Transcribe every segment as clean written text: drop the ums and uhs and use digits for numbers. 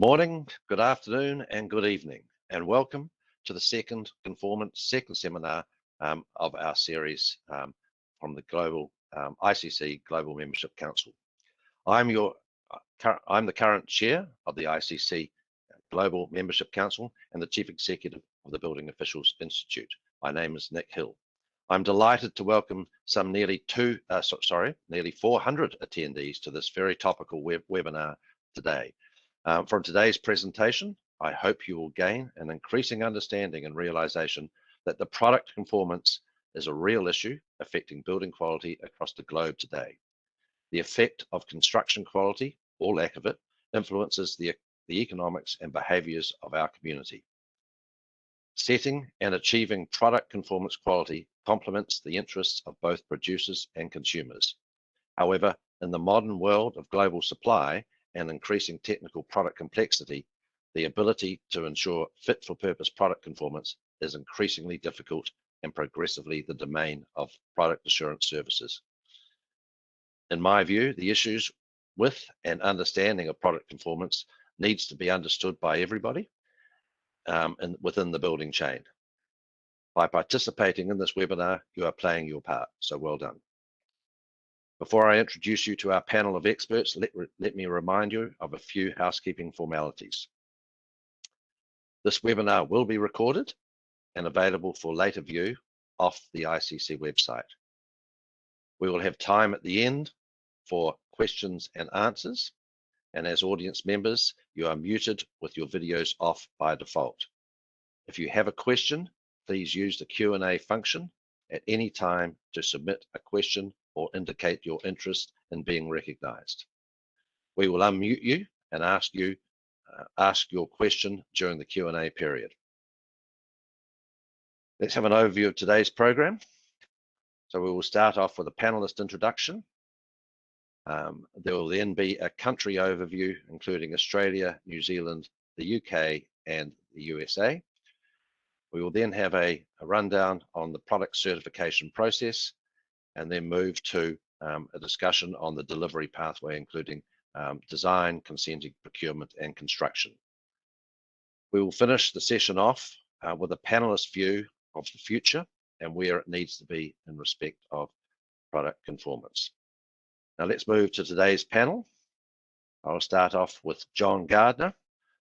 morning, good afternoon, and good evening, and welcome to the second seminar of our series from the Global ICC Global Membership Council. I'm the current chair of the ICC Global Membership Council and the Chief Executive of the Building Officials Institute. My name is Nick Hill. I'm delighted to welcome some nearly 400 attendees to this very topical webinar today. From today's presentation, I hope you will gain an increasing understanding and realization that the product conformance is a real issue affecting building quality across the globe today. The effect of construction quality, or lack of it, influences the economics and behaviors of our community. Setting and achieving product conformance quality complements the interests of both producers and consumers. However, in the modern world of global supply and increasing technical product complexity, the ability to ensure fit-for-purpose product conformance is increasingly difficult and progressively the domain of product assurance services. In my view, the issues with and understanding of product conformance needs to be understood by everybody within the building chain. By participating in this webinar, you are playing your part, so well done. Before I introduce you to our panel of experts, let me remind you of a few housekeeping formalities. This webinar will be recorded and available for later view off the ICC website. We will have time at the end for questions and answers, and as audience members, you are muted with your videos off by default. If you have a question, please use the Q&A function at any time to submit a question or indicate your interest in being recognized. We will unmute you and ask your question during the Q&A period. Let's have an overview of today's program. So we will start off with a panelist introduction. There will then be a country overview, including Australia, New Zealand, the UK, and the USA. We will then have a rundown on the product certification process, and then move to a discussion on the delivery pathway, including design, consenting, procurement, and construction. We will finish the session off with a panelist view of the future and where it needs to be in respect of product conformance. Now let's move to today's panel. I'll start off with John Gardner.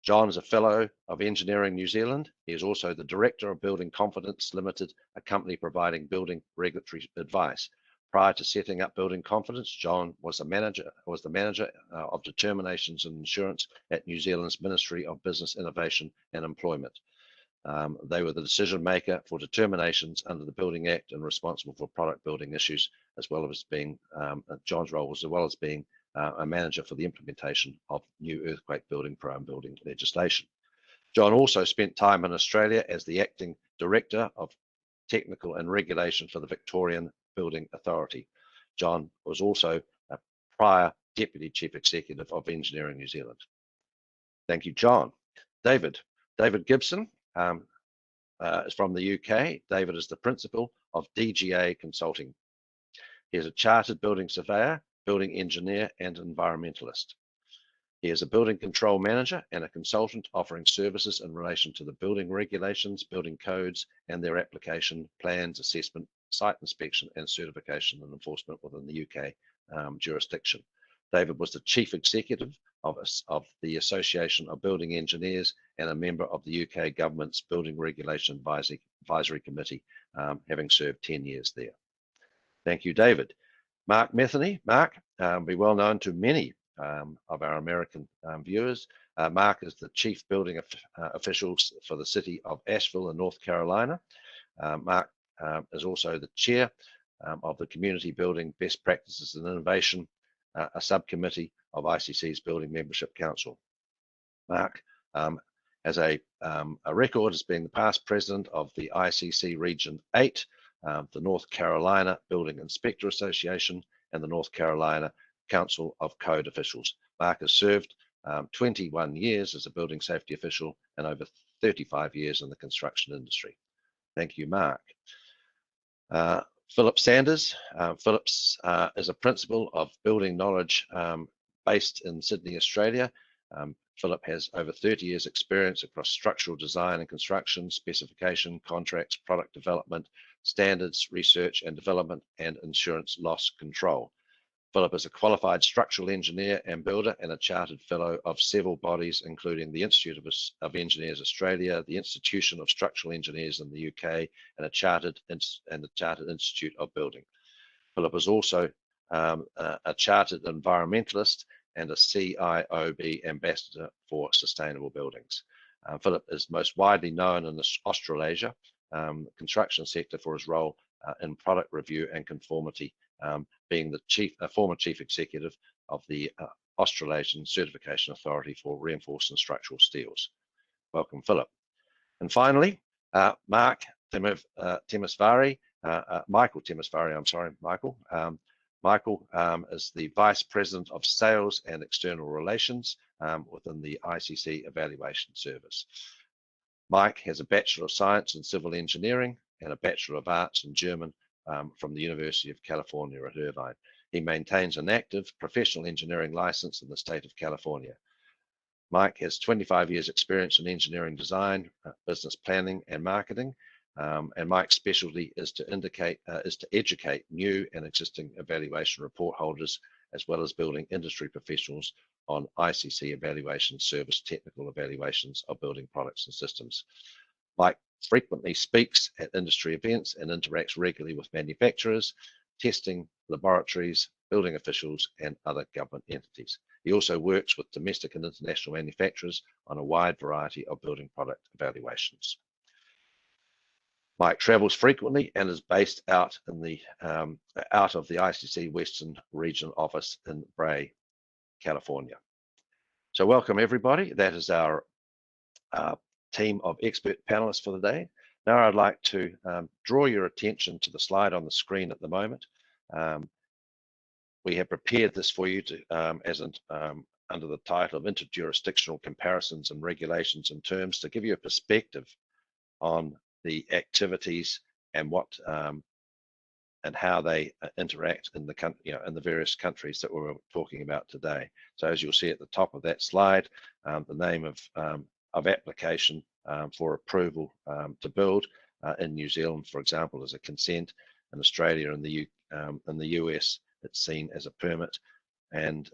John is a Fellow of Engineering New Zealand. He is also the Director of Building Confidence Limited, a company providing building regulatory advice. Prior to setting up Building Confidence, John was the manager of determinations and insurance at New Zealand's Ministry of Business Innovation and Employment. They were the decision maker for determinations under the Building Act and responsible for product building issues, as well as being John's role was as well as being a manager for the implementation of new earthquake building prone building legislation. John also spent time in Australia as the acting director of technical and regulation for the Victorian Building Authority. John was also a prior deputy chief executive of Engineering New Zealand. Thank you, John. David Gibson is from the UK. David is the principal of DGA Consulting. He is a chartered building surveyor, building engineer, and environmentalist. He is a building control manager and a consultant offering services in relation to the building regulations, building codes, and their application, plans, assessment, site inspection, and certification and enforcement within the UK jurisdiction. David was the chief executive of the Association of Building Engineers and a member of the UK government's Building Regulation Advisory Committee, having served 10 years there. Thank you, David. Mark Matheny. Mark will be well known to many of our American viewers. Mark is the chief building official for the city of Asheville in North Carolina. Mark is also the chair of the Community Building Best Practices and Innovation, a subcommittee of ICC's Building Membership Council. Mark has a record as being the past president of the ICC Region 8, the North Carolina Building Inspector Association, and the North Carolina Council of Code Officials. Mark has served 21 years as a building safety official and over 35 years in the construction industry. Thank you, Mark. Philip Sanders. Phillips is a principal of building knowledge based in Sydney, Australia. Philip has over 30 years experience across structural design and construction, specification, contracts, product development, standards, research and development, and insurance loss control. Philip is a qualified structural engineer and builder and a chartered fellow of several bodies, including the Institute of Engineers Australia, the Institution of Structural Engineers in the UK, and the Chartered Institute of Building. Philip is also a chartered environmentalist and a CIOB ambassador for sustainable buildings. Philip is most widely known in the Australasia construction sector for his role in product review and conformity, being the former chief executive of the Australasian Certification Authority for Reinforced and Structural Steels. Welcome, Philip. And finally, Michael Temesvary, I'm sorry, Michael. Michael is the Vice President of Sales and External Relations within the ICC Evaluation Service. Mike has a Bachelor of Science in Civil Engineering and a Bachelor of Arts in German from the University of California at Irvine. He maintains an active professional engineering license in the state of California. Mike has 25 years experience in engineering design, business planning and marketing, and Mike's specialty is to educate new and existing evaluation report holders, as well as building industry professionals on ICC evaluation service technical evaluations of building products and systems. Mike frequently speaks at industry events and interacts regularly with manufacturers, testing laboratories, building officials, and other government entities. He also works with domestic and international manufacturers on a wide variety of building product evaluations. Mike travels frequently and is based out of the ICC Western Region office in Bray, California. So welcome everybody. That is our team of expert panelists for the day. Now I'd like to draw your attention to the slide on the screen at the moment. We have prepared this for you to, under the title of Interjurisdictional Comparisons and Regulations and Terms, to give you a perspective on the activities and what and how they interact in the in the various countries that we're talking about today. So as you'll see at the top of that slide, the name of application for approval to build in New Zealand, for example, is a consent. In Australia and the US, it's seen as a permit, and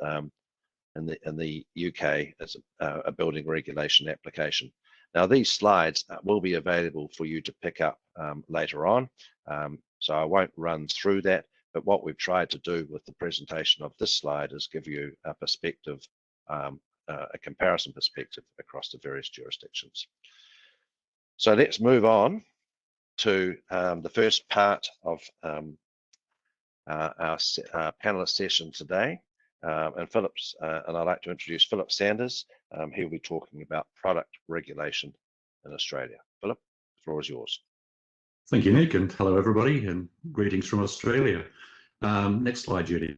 in the UK as a building regulation application. Now these slides will be available for you to pick up later on, so I won't run through that, but what we've tried to do with the presentation of this slide is give you a perspective, a comparison perspective across the various jurisdictions. So let's move on to the first part of our panelist session today. And I'd like to introduce Philip Sanders. He'll be talking about product regulation in Australia. Philip, the floor is yours. Thank you, Nick, and hello everybody, and greetings from Australia. Next slide, Judy.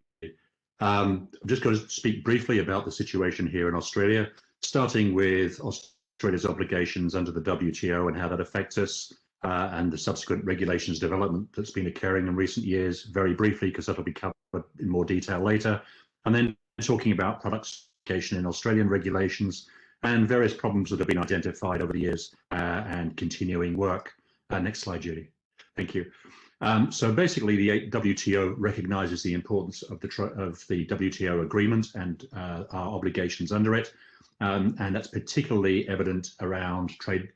I'm just going to speak briefly about the situation here in Australia, starting with Australia's obligations under the WTO and how that affects us, and the subsequent regulations development that's been occurring in recent years, very briefly, because that'll be covered in more detail later. And then talking about product certification in Australian regulations and various problems that have been identified over the years and continuing work. Next slide, Judy. Thank you. So basically, the WTO recognizes the importance of the WTO agreement and our obligations under it. And that's particularly evident around trade,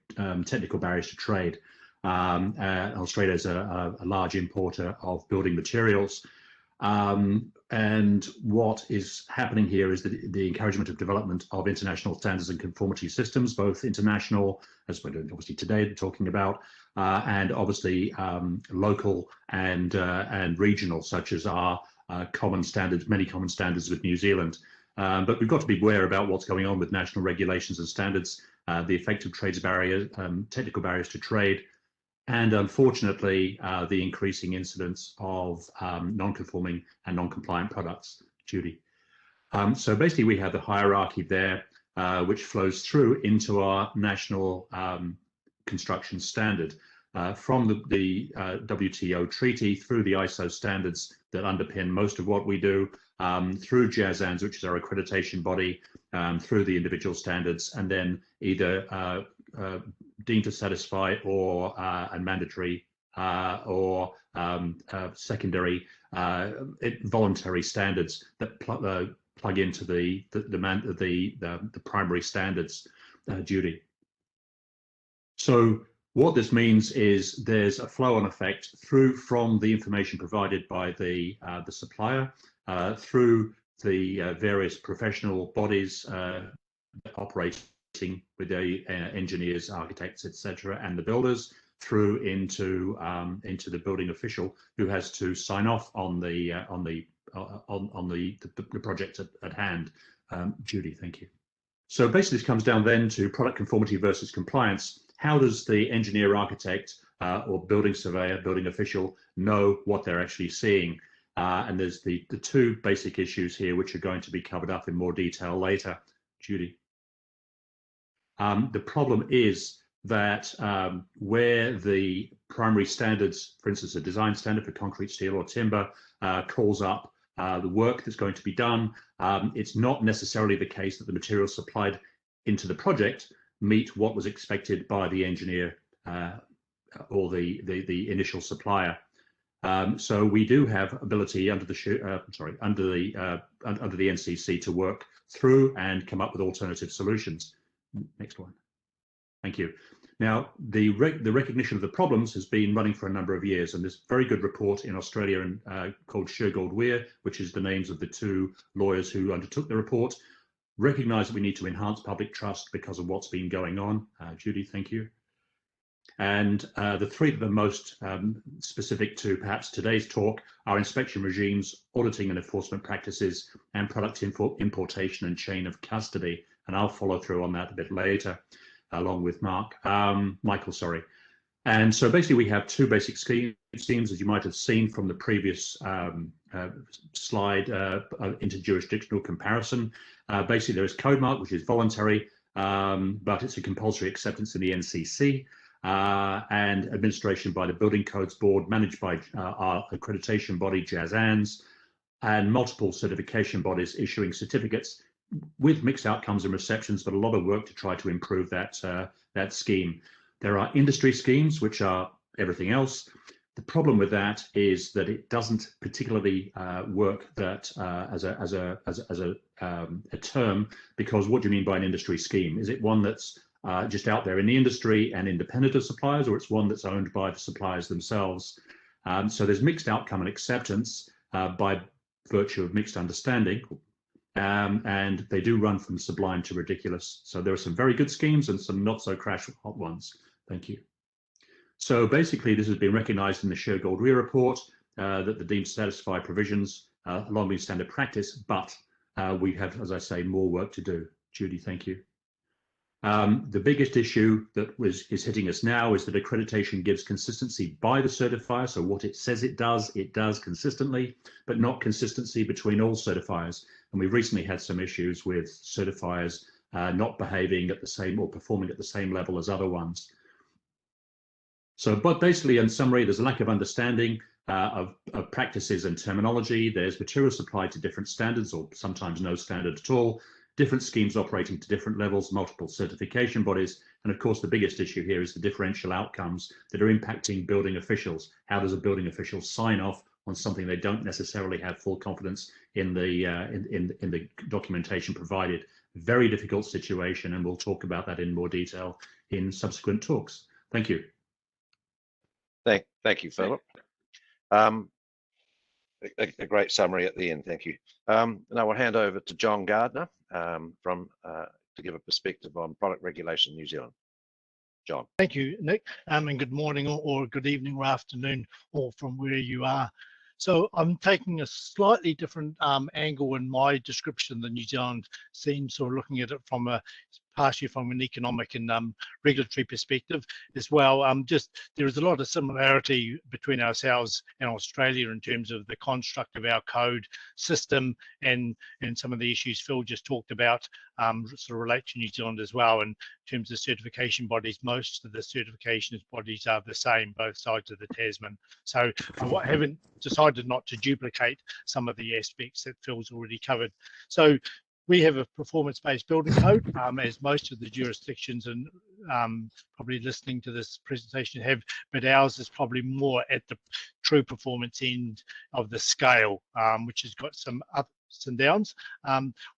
technical barriers to trade. Australia is a large importer of building materials. And what is happening here is the encouragement of development of international standards and conformity systems, both international, as we're doing obviously today talking about, and obviously local and regional, such as our common standards, many common standards with New Zealand. But we've got to be aware about what's going on with national regulations and standards, the effect of trades barriers, technical barriers to trade, and unfortunately, the increasing incidence of non-conforming and non-compliant products. Judy. So basically, we have the hierarchy there, which flows through into our national construction standard. from the WTO treaty through the ISO standards that underpin most of what we do, through JASANS, which is our accreditation body, through the individual standards, and then either deemed to satisfy or and mandatory or secondary voluntary standards that plug into the primary standards duty. So what this means is there's a flow-on effect through from the information provided by the supplier through the various professional bodies operating with the engineers, architects, etc., and the builders, through into the building official who has to sign off on the project at hand. Judy, thank you. So basically, this comes down then to product conformity versus compliance. How does the engineer, architect, or building surveyor, building official know what they're actually seeing? And there's the two basic issues here, which are going to be covered up in more detail later. Judy. The problem is that where the primary standards, for instance, a design standard for concrete, steel, or timber, calls up the work that's going to be done, it's not necessarily the case that the materials supplied into the project meet what was expected by the engineer or the initial supplier. So we do have ability under the NCC to work through and come up with alternative solutions. Next one. Thank you. Now, the recognition of the problems has been running for a number of years, and there's a very good report in Australia called Shergold-Weir, which is the names of the two lawyers who undertook the report, recognize that we need to enhance public trust because of what's been going on. Judy, thank you. And the three that are most specific to perhaps today's talk are inspection regimes, auditing and enforcement practices, and product importation and chain of custody. And I'll follow through on that a bit later, along with Michael, sorry. And so basically we have two basic schemes, as you might have seen from the previous slide, interjurisdictional comparison. Basically there is CodeMark, which is voluntary, but it's a compulsory acceptance in the NCC, and administration by the Building Codes Board, managed by our accreditation body, JASANS, and multiple certification bodies issuing certificates with mixed outcomes and receptions, but a lot of work to try to improve that scheme. There are industry schemes, which are everything else. The problem with that is that it doesn't particularly work that as a term, because what do you mean by an industry scheme? Is it one that's just out there in the industry and independent of suppliers, or it's one that's owned by the suppliers themselves? So there's mixed outcome and acceptance by virtue of mixed understanding. And they do run from sublime to ridiculous. So there are some very good schemes and some not so crash hot ones. Thank you. So basically, this has been recognized in the Shergold-Weir report that the deemed satisfy provisions long been standard practice, but we have, as I say, more work to do. Judy, thank you. The biggest issue that is hitting us now is that accreditation gives consistency by the certifier. So what it says it does consistently, but not consistency between all certifiers. And we've recently had some issues with certifiers not behaving at the same or performing at the same level as other ones. So, but basically, in summary, there's a lack of understanding of practices and terminology. There's material supplied to different standards, or sometimes no standard at all. Different schemes operating to different levels, multiple certification bodies. And of course, the biggest issue here is the differential outcomes that are impacting building officials. How does a building official sign off on something they don't necessarily have full confidence in the documentation provided? Very difficult situation, and we'll talk about that in more detail in subsequent talks. Thank you. Thank you, Philip. A great summary at the end. Thank you. Now we'll hand over to John Gardner to give a perspective on product regulation in New Zealand. John. Thank you, Nick, and good morning or good evening or afternoon, or from where you are. So I'm taking a slightly different angle in my description than New Zealand seems, or looking at it from a partially from an economic and regulatory perspective as well. There is a lot of similarity between ourselves and Australia in terms of the construct of our code system and some of the issues Phil just talked about sort of relate to New Zealand as well. In terms of certification bodies, most of the certification bodies are the same, both sides of the Tasman. So I haven't decided not to duplicate some of the aspects that Phil's already covered. So we have a performance-based building code, as most of the jurisdictions and probably listening to this presentation have, but ours is probably more at the true performance end of the scale, which has got some ups and downs.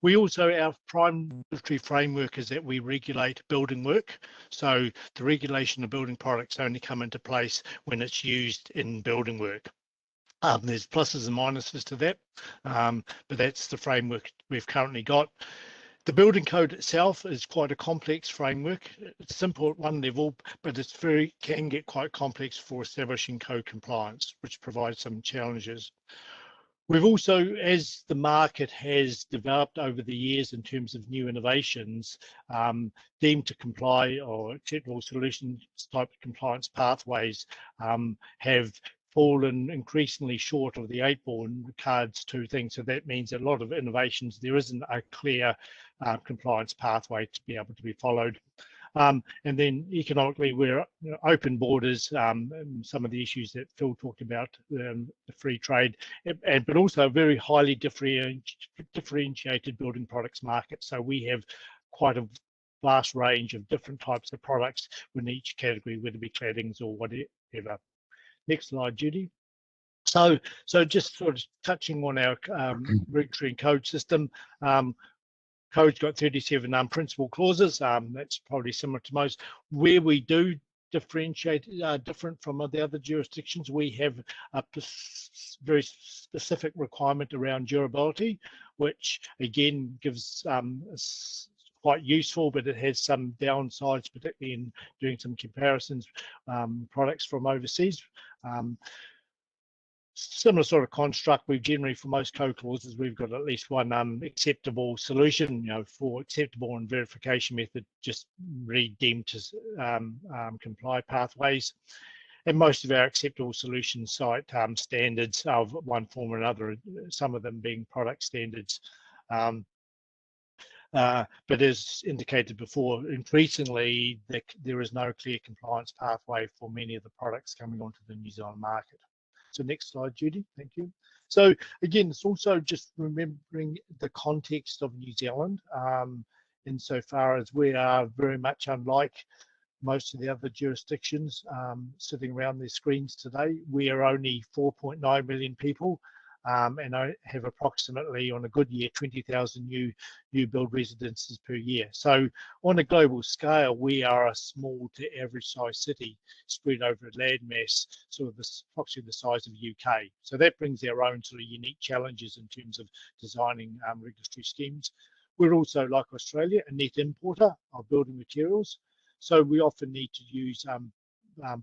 We also, our prime regulatory framework is that we regulate building work. So the regulation of building products only come into place when it's used in building work. There's pluses and minuses to that, but that's the framework we've currently got. The building code itself is quite a complex framework. It's simple at one level, but it's can get quite complex for establishing code compliance, which provides some challenges. We've also, as the market has developed over the years in terms of new innovations, deemed to comply or acceptable solutions type compliance pathways have fallen increasingly short of the 8 ball in regards to things. So that means that a lot of innovations, there isn't a clear compliance pathway to be able to be followed. And then economically, we're open borders, some of the issues that Phil talked about, the free trade, but also a very highly differentiated building products market. So we have quite a vast range of different types of products within each category, whether it be claddings or whatever. Next slide, Judy. So just sort of touching on our regulatory and code system. Code's got 37 principal clauses. That's probably similar to most. Where we do differentiate different from the other jurisdictions, we have a very specific requirement around durability, which again gives quite useful, but it has some downsides, particularly in doing some comparisons, products from overseas. Similar sort of construct. We've generally, for most code clauses, we've got at least one acceptable solution, for acceptable and verification method, just really deemed to comply pathways. And most of our acceptable solutions cite standards of one form or another, some of them being product standards. But as indicated before, increasingly there is no clear compliance pathway for many of the products coming onto the New Zealand market. So next slide, Judy, thank you. So again, it's also just remembering the context of New Zealand, insofar as we are very much unlike most of the other jurisdictions sitting around their screens today. We are only 4.9 million people. And I have approximately, on a good year, 20,000 new build residences per year. So on a global scale, we are a small to average size city spread over a landmass, sort of approximately the size of the UK. So that brings their own sort of unique challenges in terms of designing regulatory schemes. We're also, like Australia, a net importer of building materials. So we often need to use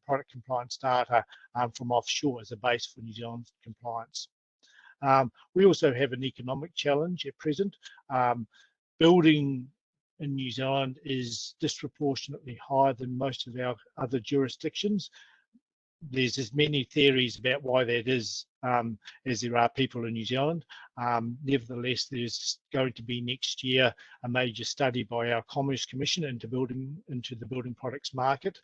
product compliance data from offshore as a base for New Zealand's compliance. We also have an economic challenge at present. Building in New Zealand is disproportionately higher than most of our other jurisdictions. There's as many theories about why that is as there are people in New Zealand. Nevertheless, there's going to be next year a major study by our Commerce Commission into the building products market,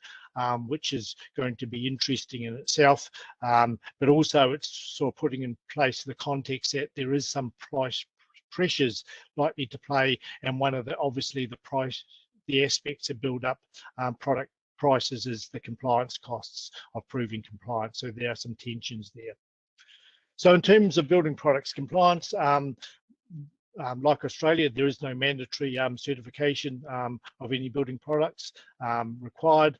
which is going to be interesting in itself. But also it's sort of putting in place the context that there is some price pressures likely to play, and one of the obviously the aspects that build up product prices is the compliance costs of proving compliance. So there are some tensions there. So in terms of building products compliance, like Australia, there is no mandatory certification of any building products required.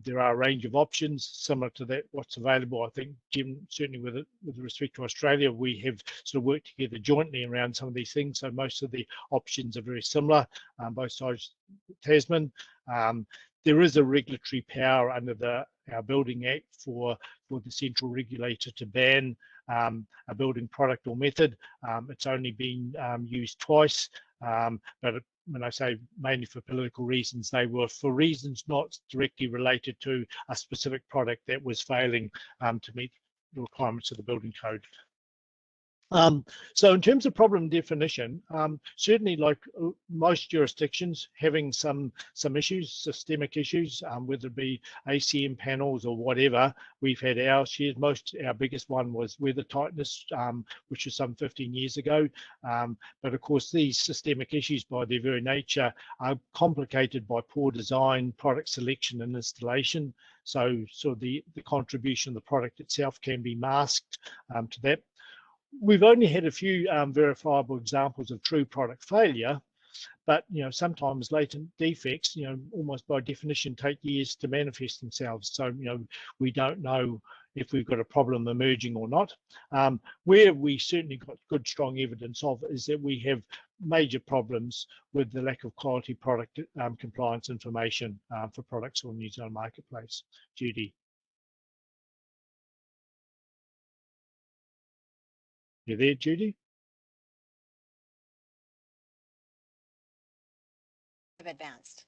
There are a range of options similar to that what's available. I think, Jim, certainly with respect to Australia, we have sort of worked together jointly around some of these things. So most of the options are very similar, both sides of Tasman. There is a regulatory power under our Building Act for the central regulator to ban a building product or method. It's only been used twice, but when I say mainly for political reasons, they were for reasons not directly related to a specific product that was failing to meet the requirements of the building code. So in terms of problem definition, certainly like most jurisdictions having some issues, systemic issues, whether it be ACM panels or whatever, we've had our shares. Our biggest one was weather tightness, which was some 15 years ago. But of course, these systemic issues by their very nature are complicated by poor design, product selection and installation. So the contribution of the product itself can be masked to that. We've only had a few verifiable examples of true product failure, but sometimes latent defects, almost by definition, take years to manifest themselves. So we don't know if we've got a problem emerging or not. Where we certainly got good, strong evidence of is that we have major problems with the lack of quality product compliance information for products on the New Zealand marketplace. Judy. You there, Judy? Advanced.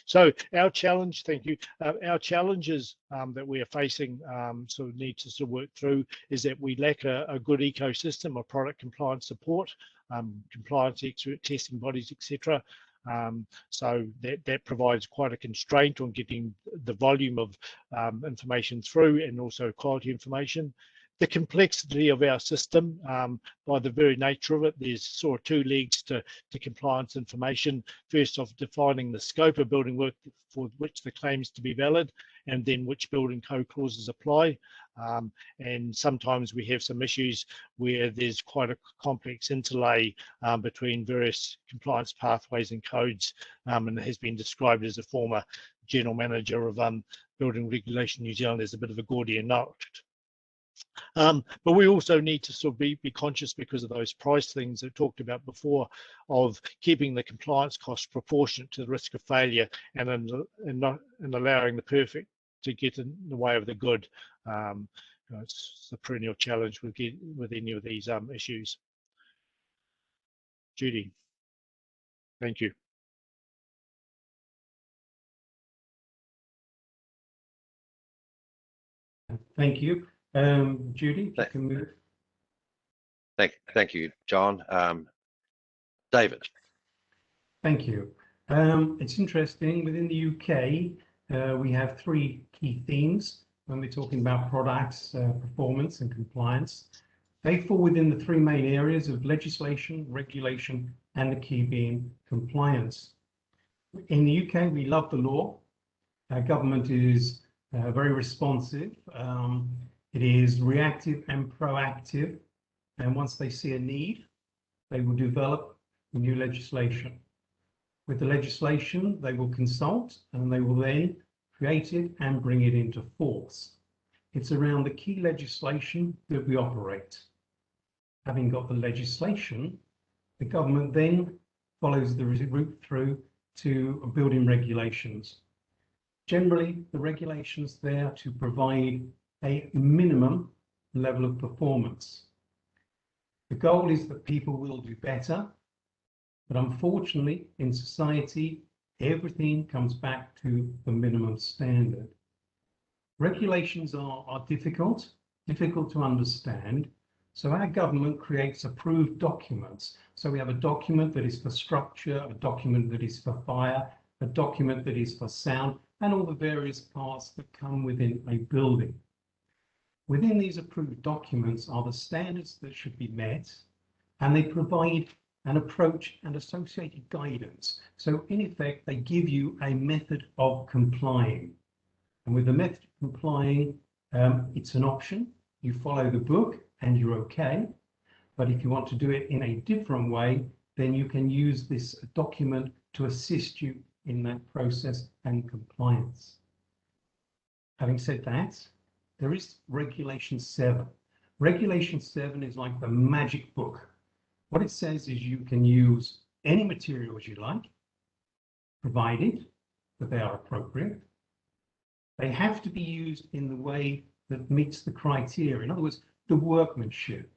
So our challenge, thank you, our challenges that we are facing, sort of need to sort of work through, is that we lack a good ecosystem of product compliance support, compliance expert testing bodies, etc. So that provides quite a constraint on getting the volume of information through, and also quality information. The complexity of our system, by the very nature of it, there's sort of two legs to compliance information. First off, defining the scope of building work for which the claims to be valid, and then which building code clauses apply. And sometimes we have some issues where there's quite a complex interlay between various compliance pathways and codes, and it has been described as a former general manager of Building Regulation New Zealand as a bit of a Gordian knot. But we also need to sort of be conscious, because of those price things that I talked about before, of keeping the compliance costs proportionate to the risk of failure, and allowing the perfect to get in the way of the good. It's the perennial challenge with any of these issues. Judy, thank you. Thank you. Judy, you can move. Thank you, John. David. Thank you. It's interesting, within the UK, we have three key themes when we're talking about products, performance and compliance. They fall within the three main areas of legislation, regulation, and the key being compliance. In the UK, we love the law. Our government is very responsive. It is reactive and proactive, and once they see a need, they will develop new legislation. With the legislation, they will consult, and they will then create it and bring it into force. It's around the key legislation that we operate. Having got the legislation, the government then follows the route through to building regulations. Generally, the regulations there to provide a minimum level of performance. The goal is that people will do better, but unfortunately in society, everything comes back to the minimum standard. Regulations are difficult to understand, so our government creates approved documents. So we have a document that is for structure, a document that is for fire, a document that is for sound, and all the various parts that come within a building. Within these approved documents are the standards that should be met, and they provide an approach and associated guidance. So in effect, they give you a method of complying. And with the method of complying, it's an option. You follow the book and you're okay. But if you want to do it in a different way, then you can use this document to assist you in that process and compliance. Having said that, there is Regulation 7. Regulation 7 is like the magic book. What it says is you can use any materials you like, provided that they are appropriate. They have to be used in the way that meets the criteria. In other words, the workmanship.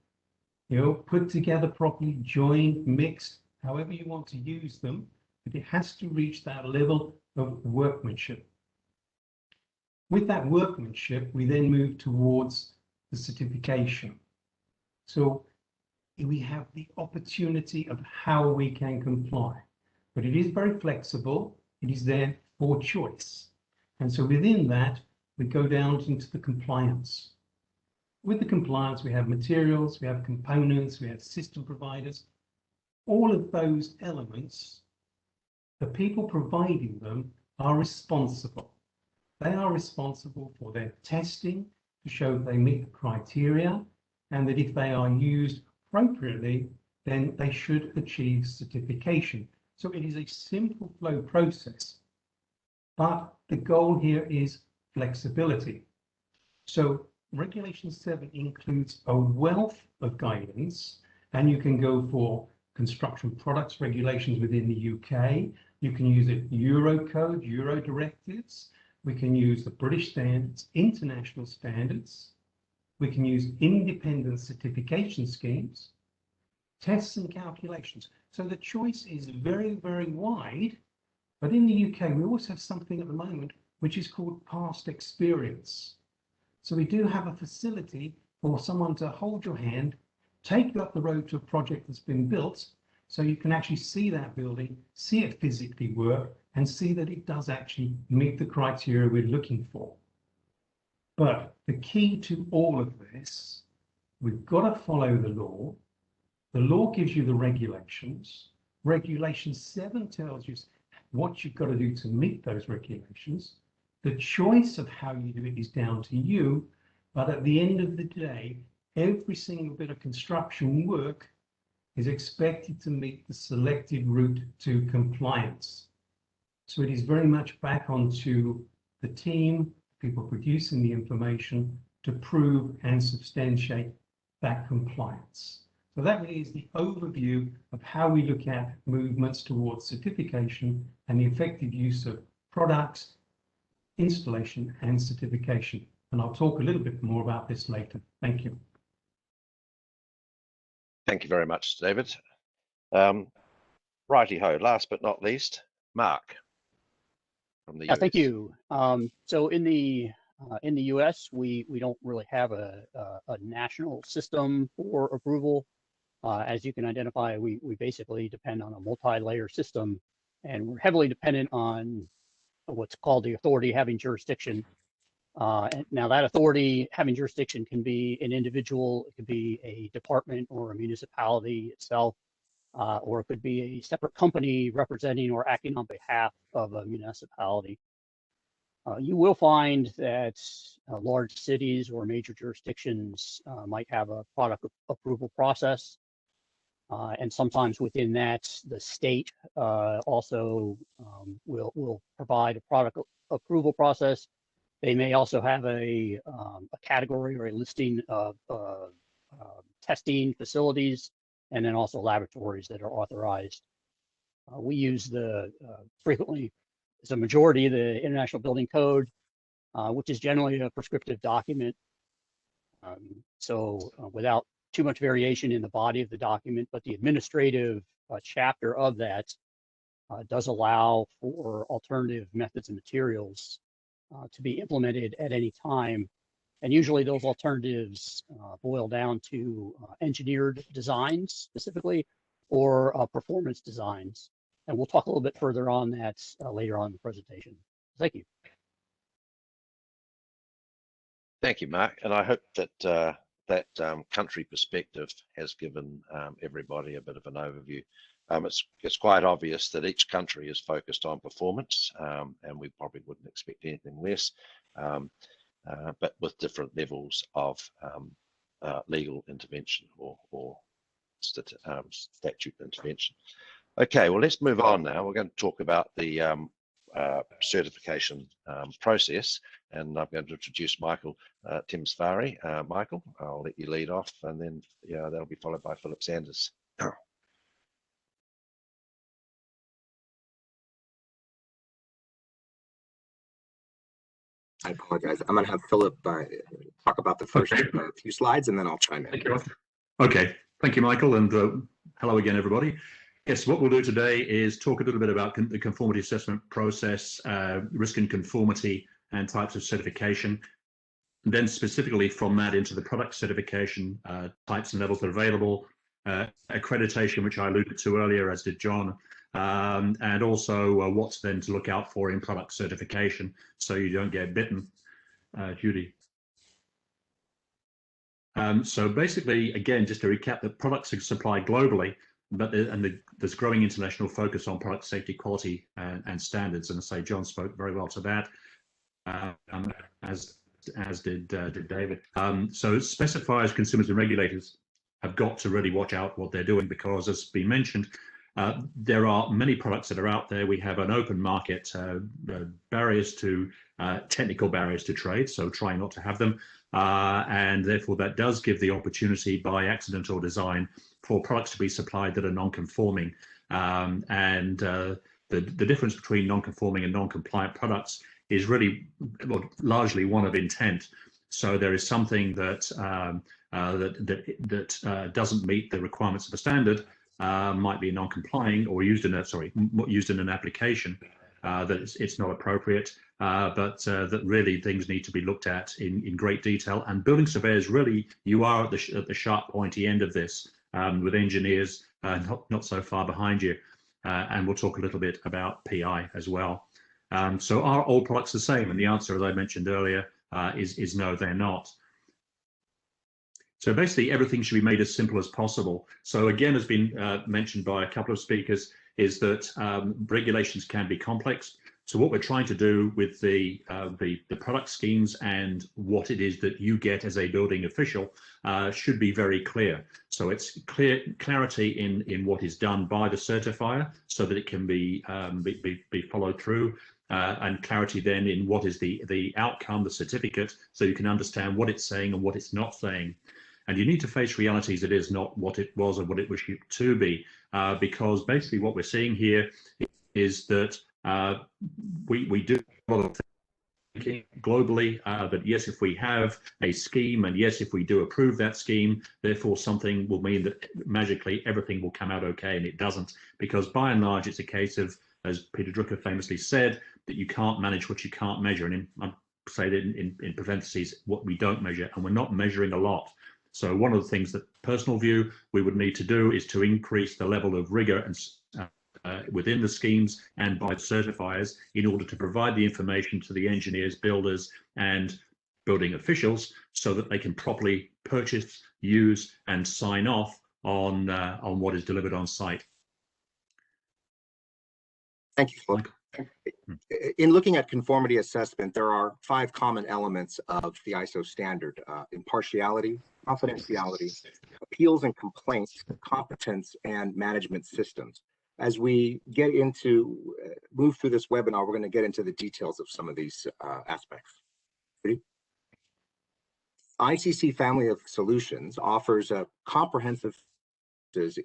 You know, put together properly, joined, mixed, however you want to use them, but it has to reach that level of workmanship. With that workmanship, we then move towards the certification. So we have the opportunity of how we can comply, but it is very flexible. It is there for choice. And so within that, we go down into the compliance. With the compliance, we have materials, we have components, we have system providers. All of those elements, the people providing them are responsible. They are responsible for their testing to show they meet the criteria, and that if they are used appropriately, then they should achieve certification. So it is a simple flow process, but the goal here is flexibility. So Regulation 7 includes a wealth of guidance, and you can go for construction products regulations within the UK. You can use it Eurocode, Euro directives. We can use the British standards, international standards. We can use independent certification schemes, tests and calculations. So the choice is very, very wide. But in the UK, we also have something at the moment which is called past experience. So we do have a facility for someone to hold your hand, take you up the road to a project that's been built, so you can actually see that building, see it physically work, and see that it does actually meet the criteria we're looking for. But the key to all of this, we've got to follow the law. The law gives you the regulations. Regulation 7 tells you what you've got to do to meet those regulations. The choice of how you do it is down to you, but at the end of the day, every single bit of construction work is expected to meet the selected route to compliance. So it is very much back onto the team, people producing the information, to prove and substantiate that compliance. So that really is the overview of how we look at movements towards certification and the effective use of products, installation and certification. And I'll talk a little bit more about this later. Thank you. Thank you very much, David. Righty-ho, last but not least, Mark from the US. Thank you. So in the US, we don't really have a national system for approval. As you can identify, we basically depend on a multi-layer system, and we're heavily dependent on what's called the authority having jurisdiction. And now that authority having jurisdiction can be an individual, it could be a department or a municipality itself, or it could be a separate company representing or acting on behalf of a municipality. You will find that large cities or major jurisdictions might have a product approval process. And sometimes within that, the state also will provide a product approval process. They may also have a category or a listing of testing facilities, and then also laboratories that are authorized. We use frequently, as a majority, the International Building Code, which is generally a prescriptive document. So without too much variation in the body of the document, but the administrative chapter of that does allow for alternative methods and materials to be implemented at any time. And usually those alternatives boil down to engineered designs specifically, or performance designs. And we'll talk a little bit further on that later on in the presentation. Thank you. Thank you, Mark. And I hope that that country perspective has given everybody a bit of an overview. It's quite obvious that each country is focused on performance, and we probably wouldn't expect anything less, but with different levels of legal intervention or statute intervention. Okay, well, let's move on now. We're going to talk about the certification process, and I'm going to introduce Michael Temesvary. Michael, I'll let you lead off, and then that'll be followed by Philip Sanders. I apologize. I'm going to have Philip talk about the first few slides, and then I'll chime in. Thank you. Okay, thank you, Michael, and hello again, everybody. Yes, what we'll do today is talk a little bit about the conformity assessment process, risk and conformity, and types of certification. And then specifically from that into the product certification, types and levels that are available, accreditation, which I alluded to earlier, as did John, and also what's then to look out for in product certification so you don't get bitten. Judy. So basically, again, just to recap, the products are supplied globally, but there's growing international focus on product safety, quality, and standards. And I say John spoke very well to that, as did David. So specifiers, consumers, and regulators have got to really watch out what they're doing, because, as has been mentioned, there are many products that are out there. We have an open market, barriers to technical barriers to trade, so try not to have them. And therefore, that does give the opportunity by accident or design for products to be supplied that are non-conforming. The difference between non-conforming and non-compliant products is really largely one of intent. So there is something that doesn't meet the requirements of a standard, might be non-complying or used in an application that it's not appropriate, but that really things need to be looked at in great detail. And building surveyors, really, you are at the sharp pointy end of this, with engineers not so far behind you. And we'll talk a little bit about PI as well. So are all products the same? And the answer, as I mentioned earlier, is no, they're not. So basically, everything should be made as simple as possible. So again, has been mentioned by a couple of speakers, is that regulations can be complex. So what we're trying to do with the product schemes and what it is that you get as a building official should be very clear. So it's clarity in what is done by the certifier, so that it can be followed through. And clarity then in what is the outcome, the certificate, so you can understand what it's saying and what it's not saying. And you need to face realities. It is not what it was or what it was to be, because basically what we're seeing here is that we do a lot of thinking globally, that yes, if we have a scheme, and yes, if we do approve that scheme, therefore something will mean that magically everything will come out okay, and it doesn't, because by and large it's a case of, as Peter Drucker famously said, that you can't manage what you can't measure. And I say that in parentheses, what we don't measure, and we're not measuring a lot. So one of the things that, personal view, we would need to do is to increase the level of rigor and within the schemes and by certifiers, in order to provide the information to the engineers, builders, and building officials, so that they can properly purchase, use, and sign off on what is delivered on site. Thank you, Philip. In looking at conformity assessment, there are 5 common elements of the ISO standard: impartiality, confidentiality, appeals and complaints, competence, and management systems. As we get into, move through this webinar, we're going to get into the details of some of these aspects. Ready? ICC family of solutions offers a comprehensive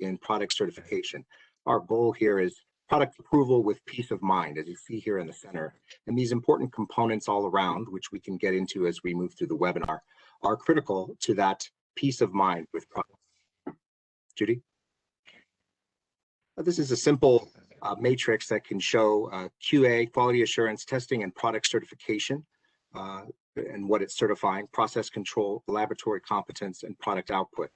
in product certification. Our goal here is product approval with peace of mind, as you see here in the center. And these important components all around, which we can get into as we move through the webinar, are critical to that peace of mind with product. Judy? This is a simple matrix that can show QA, quality assurance, testing, and product certification, and what it's certifying: process control, laboratory competence, and product output.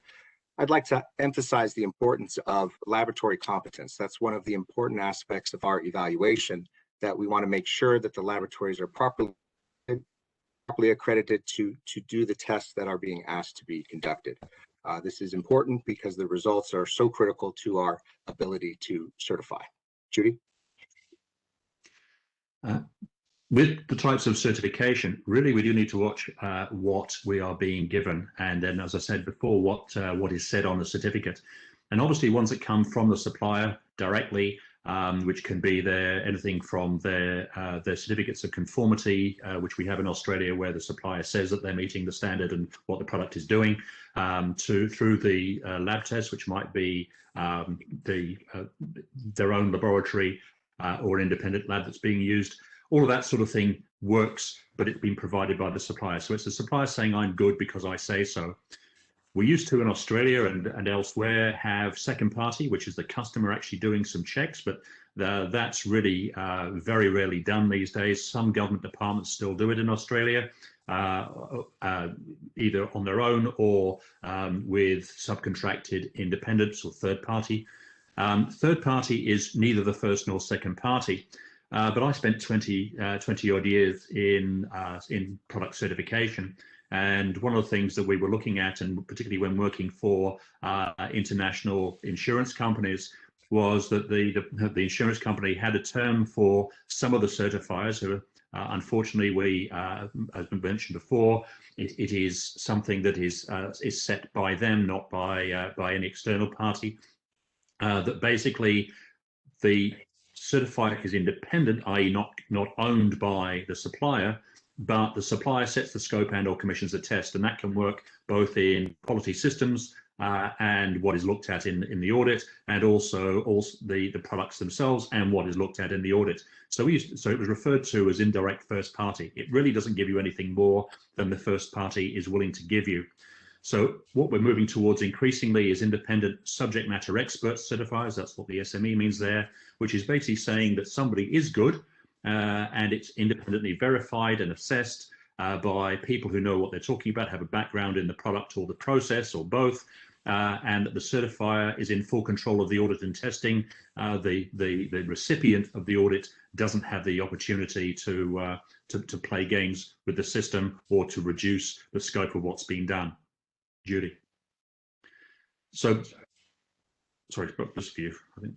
I'd like to emphasize the importance of laboratory competence. That's one of the important aspects of our evaluation, that we want to make sure that the laboratories are properly accredited to do the tests that are being asked to be conducted. This is important because the results are so critical to our ability to certify. Judy? With the types of certification, really we do need to watch what we are being given, and then, as I said before, what is said on the certificate. And obviously ones that come from the supplier directly, which can be anything from their certificates of conformity, which we have in Australia, where the supplier says that they're meeting the standard and what the product is doing, through the lab tests, which might be their own laboratory or independent lab that's being used. All of that sort of thing works, but it's been provided by the supplier. So it's the supplier saying, I'm good because I say so. We used to in Australia and elsewhere have second party, which is the customer actually doing some checks, but that's really very rarely done these days. Some government departments still do it in Australia, either on their own or with subcontracted independents or third party. Third party is neither the first nor second party. But I spent 20 odd years in product certification. And one of the things that we were looking at, and particularly when working for international insurance companies, was that the insurance company had a term for some of the certifiers who, unfortunately, as we mentioned before, it is something that is set by them, not by any external party. That basically the certifier is independent, i.e. not owned by the supplier, but the supplier sets the scope and or commissions the test, and that can work both in quality systems and what is looked at in the audit, and also the products themselves and what is looked at in the audit. So it was referred to as indirect first party. It really doesn't give you anything more than the first party is willing to give you. So what we're moving towards increasingly is independent subject matter expert certifiers. That's what the SME means there, which is basically saying that somebody is good and it's independently verified and assessed by people who know what they're talking about, have a background in the product or the process or both, and that the certifier is in full control of the audit and testing. The recipient of the audit doesn't have the opportunity to play games with the system or to reduce the scope of what's being done. Judy. So, sorry, this for you, I think.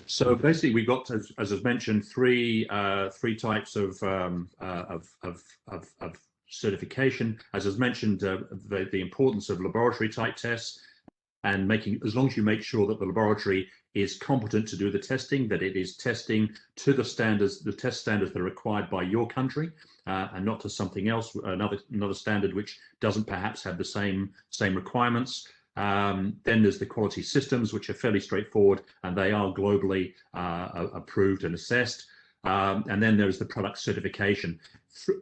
So basically, we got, as was mentioned, three types of certification. As was mentioned, the importance of laboratory type tests, and as long as you make sure that the laboratory is competent to do the testing, that it is testing to the standards, the test standards that are required by your country, and not to something else, another standard which doesn't perhaps have the same requirements. Then there's the quality systems, which are fairly straightforward, and they are globally approved and assessed. And then there's the product certification.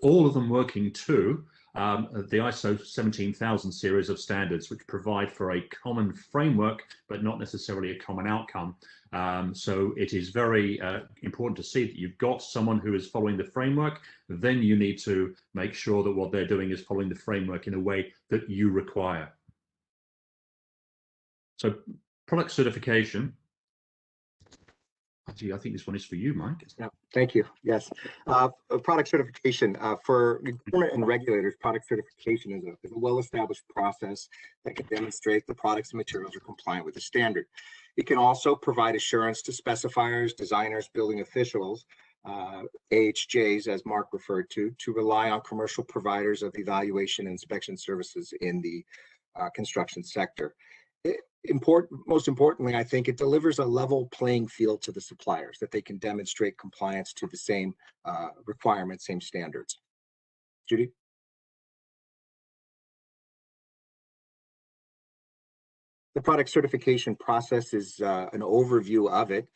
All of them working to the ISO 17000 series of standards, which provide for a common framework, but not necessarily a common outcome. So it is very important to see that you've got someone who is following the framework. Then you need to make sure that what they're doing is following the framework in a way that you require. So product certification. Actually, I think this one is for you, Mike. Yeah, thank you. Yes, product certification for government and regulators. Product certification is a well-established process that can demonstrate the products and materials are compliant with the standard. It can also provide assurance to specifiers, designers, building officials, AHJs, as Mark referred to rely on commercial providers of evaluation and inspection services in the construction sector. Most importantly, I think it delivers a level playing field to the suppliers, that they can demonstrate compliance to the same requirements, same standards. Judy? The product certification process is an overview of it.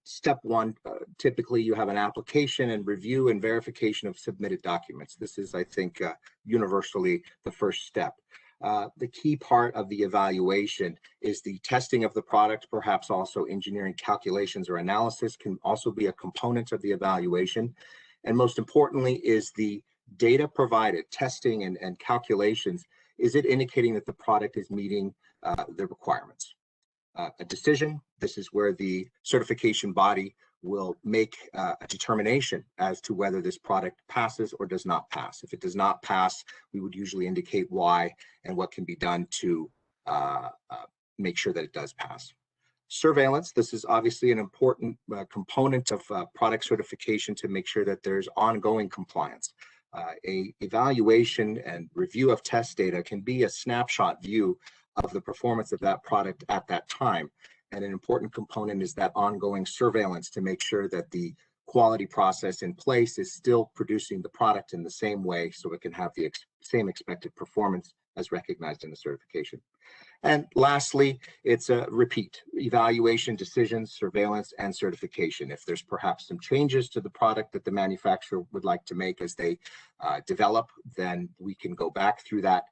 Step one, typically you have an application and review and verification of submitted documents. This is, I think, universally the first step. The key part of the evaluation is the testing of the product, perhaps also engineering calculations or analysis can also be a component of the evaluation. And most importantly is the data provided, testing and calculations. Is it indicating that the product is meeting the requirements? A decision, this is where the certification body will make a determination as to whether this product passes or does not pass. If it does not pass, we would usually indicate why and what can be done to make sure that it does pass. Surveillance, this is obviously an important component of product certification to make sure that there's ongoing compliance. A evaluation and review of test data can be a snapshot view of the performance of that product at that time. And an important component is that ongoing surveillance to make sure that the quality process in place is still producing the product in the same way, so it can have the same expected performance as recognized in the certification. And lastly, it's a repeat evaluation, decisions, surveillance, and certification. If there's perhaps some changes to the product that the manufacturer would like to make as they develop, then we can go back through that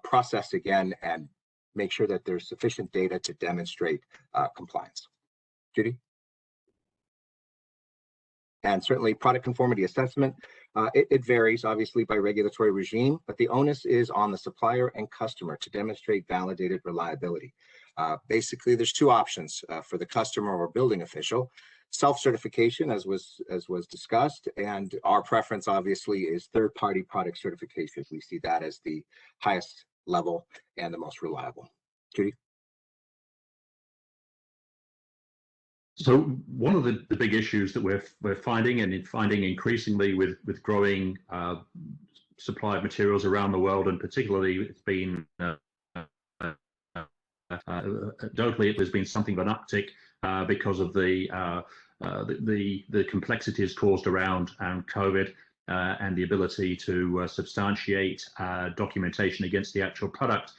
process again and make sure that there's sufficient data to demonstrate compliance. Judy? And certainly product conformity assessment, it varies obviously by regulatory regime, but the onus is on the supplier and customer to demonstrate validated reliability. Basically, there's two options for the customer or building official: self-certification, as was discussed, and our preference obviously is third-party product certification. We see that as the highest level and the most reliable. Judy? So one of the big issues that we're finding increasingly with growing supply of materials around the world, and particularly it's been anecdotally there's been something of an uptick because of the complexities caused around COVID and the ability to substantiate documentation against the actual product.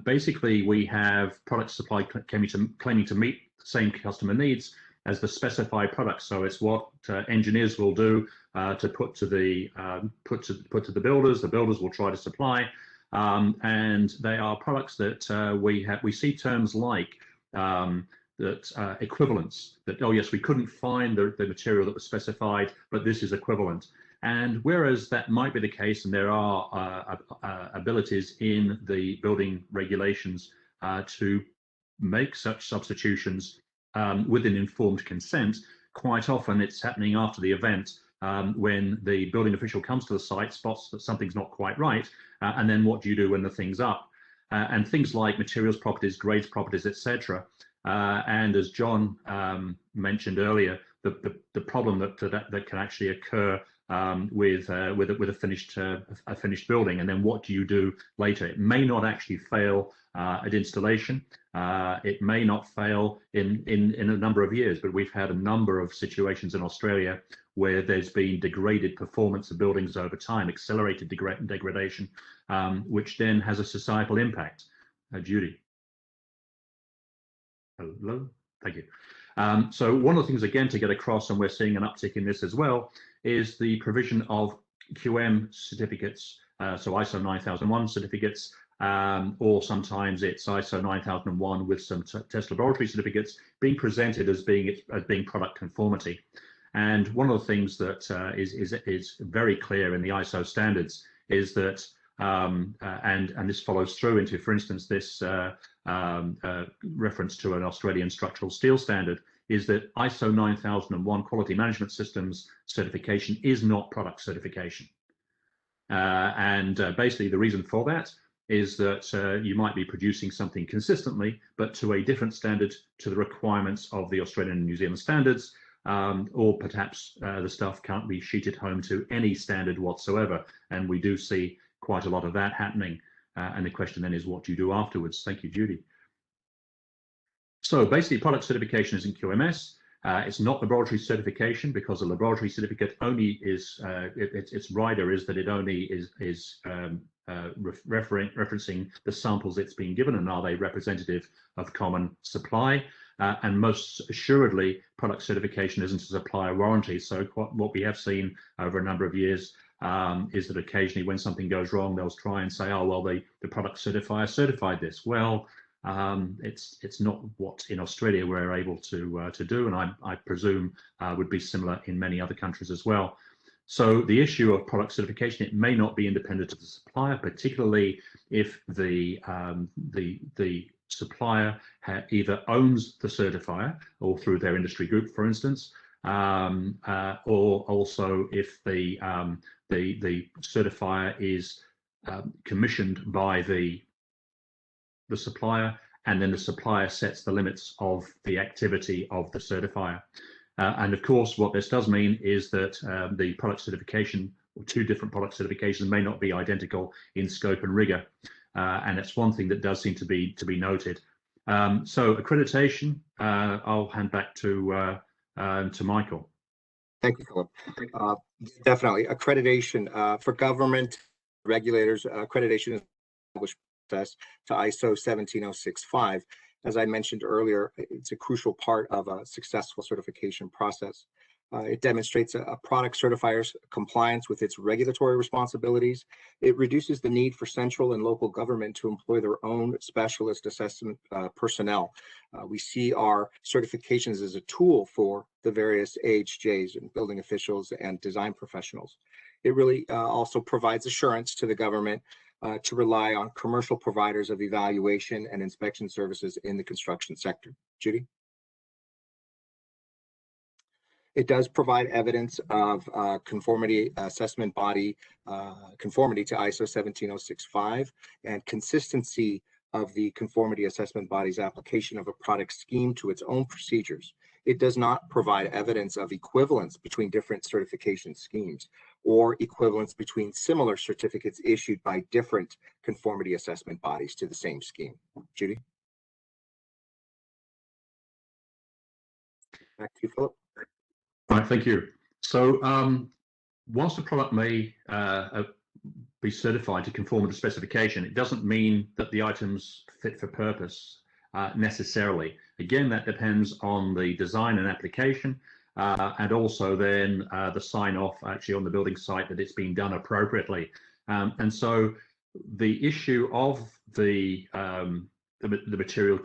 Basically, we have product supply claiming to meet the same customer needs as the specified product. So it's what engineers will do to put to the builders. The builders will try to supply, and they are products that we see terms like equivalence. That, oh yes, we couldn't find the material that was specified, but this is equivalent. And whereas that might be the case, and there are abilities in the building regulations to make such substitutions with an informed consent, quite often it's happening after the event when the building official comes to the site, spots that something's not quite right, and then what do you do when the thing's up? And things like materials properties, grades properties, etc. And as John mentioned earlier, the problem that can actually occur with a finished building, and then what do you do later? It may not actually fail at installation. It may not fail in a number of years, but we've had a number of situations in Australia where there's been degraded performance of buildings over time, accelerated degradation, which then has a societal impact. Judy. Hello, thank you. So one of the things, again, to get across, and we're seeing an uptick in this as well, is the provision of QM certificates, so ISO 9001 certificates, or sometimes it's ISO 9001 with some test laboratory certificates being presented as being product conformity. And one of the things that is very clear in the ISO standards is that, and this follows through into, for instance, this reference to an Australian structural steel standard, is that ISO 9001 quality management systems certification is not product certification. Basically the reason for that is that you might be producing something consistently, but to a different standard to the requirements of the Australian and New Zealand standards, or perhaps the stuff can't be sheeted home to any standard whatsoever. And we do see quite a lot of that happening. And the question then is, what do you do afterwards? Thank you, Judy. So basically, product certification is in QMS. It's not laboratory certification, because a laboratory certificate only is, its rider is that it only is referencing the samples it's been given, and are they representative of common supply. And most assuredly, product certification isn't a supplier warranty. So what we have seen over a number of years is that occasionally when something goes wrong, they'll try and say, oh, well, the product certifier certified this. Well, it's not what in Australia we're able to do, and I presume would be similar in many other countries as well. So the issue of product certification, it may not be independent of the supplier, particularly if the supplier either owns the certifier or through their industry group, for instance, or also if the certifier is commissioned by the supplier, and then the supplier sets the limits of the activity of the certifier. And of course, what this does mean is that the product certification, or two different product certifications, may not be identical in scope and rigor. And it's one thing that does seem to be noted. So accreditation, I'll hand back to Michael. Thank you, Philip. Definitely. Accreditation for government regulators, accreditation is established process to ISO 17065. As I mentioned earlier, it's a crucial part of a successful certification process. It demonstrates a product certifier's compliance with its regulatory responsibilities. It reduces the need for central and local government to employ their own specialist assessment personnel. We see our certifications as a tool for the various AHJs and building officials and design professionals. It really also provides assurance to the government to rely on commercial providers of evaluation and inspection services in the construction sector. Judy? It does provide evidence of conformity assessment body conformity to ISO 17065 and consistency of the conformity assessment body's application of a product scheme to its own procedures. It does not provide evidence of equivalence between different certification schemes or equivalence between similar certificates issued by different conformity assessment bodies to the same scheme. Judy? Back to you, Philip. Right, thank you. So whilst a product may be certified to conform to specification, it doesn't mean that the items fit for purpose necessarily. Again, that depends on the design and application, and also then the sign off actually on the building site that it's being done appropriately. And so the issue of the material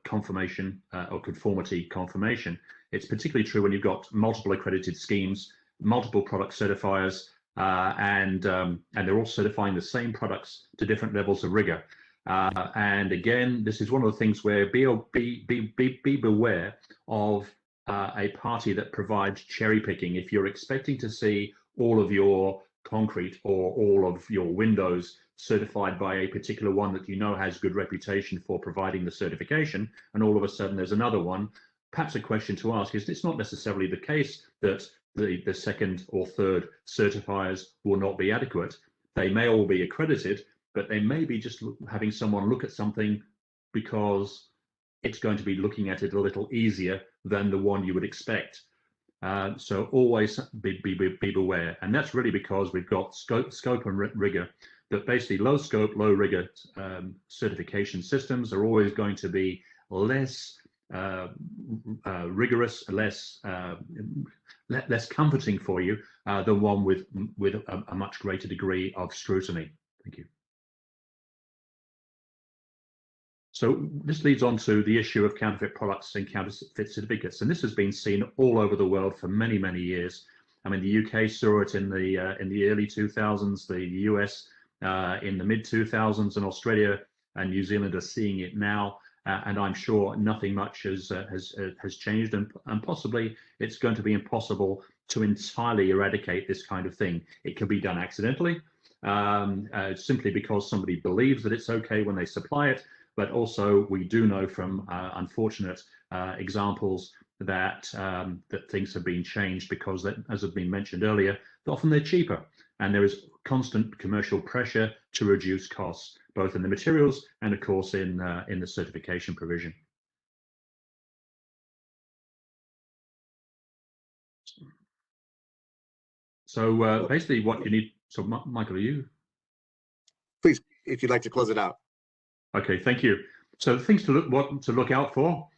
confirmation or conformity confirmation, it's particularly true when you've got multiple accredited schemes, multiple product certifiers, and they're all certifying the same products to different levels of rigor. And again, this is one of the things where be beware of a party that provides cherry picking. If you're expecting to see all of your concrete or all of your windows certified by a particular one that you know has good reputation for providing the certification, and all of a sudden there's another one, perhaps a question to ask is it's not necessarily the case that the second or third certifiers will not be adequate. They may all be accredited, but they may be just having someone look at something because it's going to be looking at it a little easier than the one you would expect. So always be beware. And that's really because we've got scope and rigor, that basically low scope, low rigor certification systems are always going to be less rigorous, less comforting for you than one with a much greater degree of scrutiny. Thank you. So this leads on to the issue of counterfeit products and counterfeit certificates, and this has been seen all over the world for many, many years. I mean, the UK saw it in the early 2000s, the US in the mid 2000s, and Australia and New Zealand are seeing it now. And I'm sure nothing much has changed, and possibly it's going to be impossible to entirely eradicate this kind of thing. It can be done accidentally, simply because somebody believes that it's okay when they supply it. But also, we do know from unfortunate examples that that things have been changed because, as has been mentioned earlier, often they're cheaper, and there is constant commercial pressure to reduce costs, both in the materials and, of course, in the certification provision. So basically, what you need. So, Michael, are you? Please, if you'd like to close it out. Okay, thank you. So the things to look out for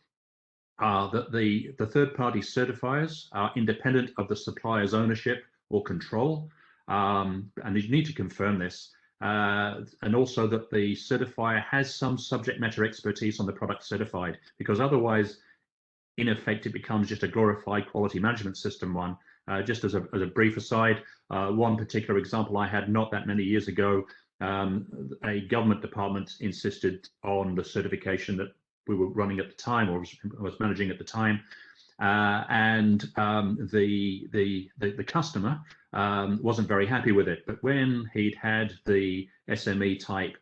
are that the third-party certifiers are independent of the supplier's ownership or control, and you need to confirm this. And also that the certifier has some subject matter expertise on the product certified, because otherwise, in effect, it becomes just a glorified quality management system one. Just as a brief aside, one particular example I had not that many years ago, a government department insisted on the certification that we were running at the time, or was managing at the time, and the customer wasn't very happy with it. But when he'd had the SME type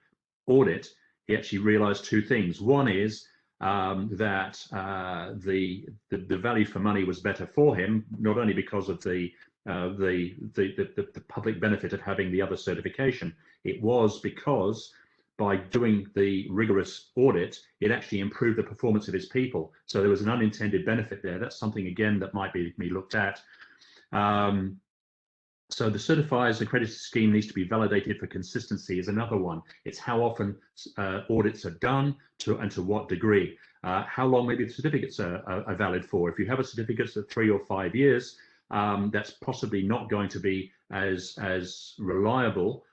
audit, he actually realized two things. One is that the value for money was better for him, not only because of the public benefit of having the other certification. It was because by doing the rigorous audit, it actually improved the performance of his people. So there was an unintended benefit there. That's something, again, that might be looked at. So the certifiers accredited scheme needs to be validated for consistency is another one. It's how often audits are done and to what degree. How long maybe the certificates are valid for. If you have a certificate of 3 or 5 years, that's possibly not going to be as reliable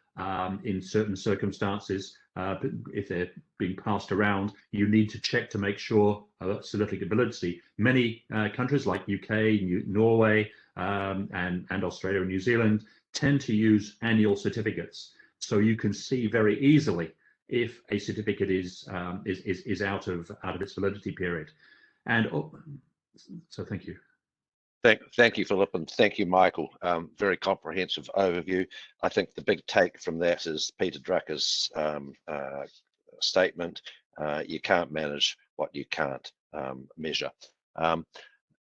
in certain circumstances. But if they're being passed around, you need to check to make sure certificate validity. Many countries like UK, Norway, and Australia and New Zealand tend to use annual certificates, so you can see very easily if a certificate is out of its validity period. And so, thank you. Thank you, Philip, and thank you, Michael. Very comprehensive overview. I think the big take from that is Peter Drucker's statement: you can't manage what you can't measure.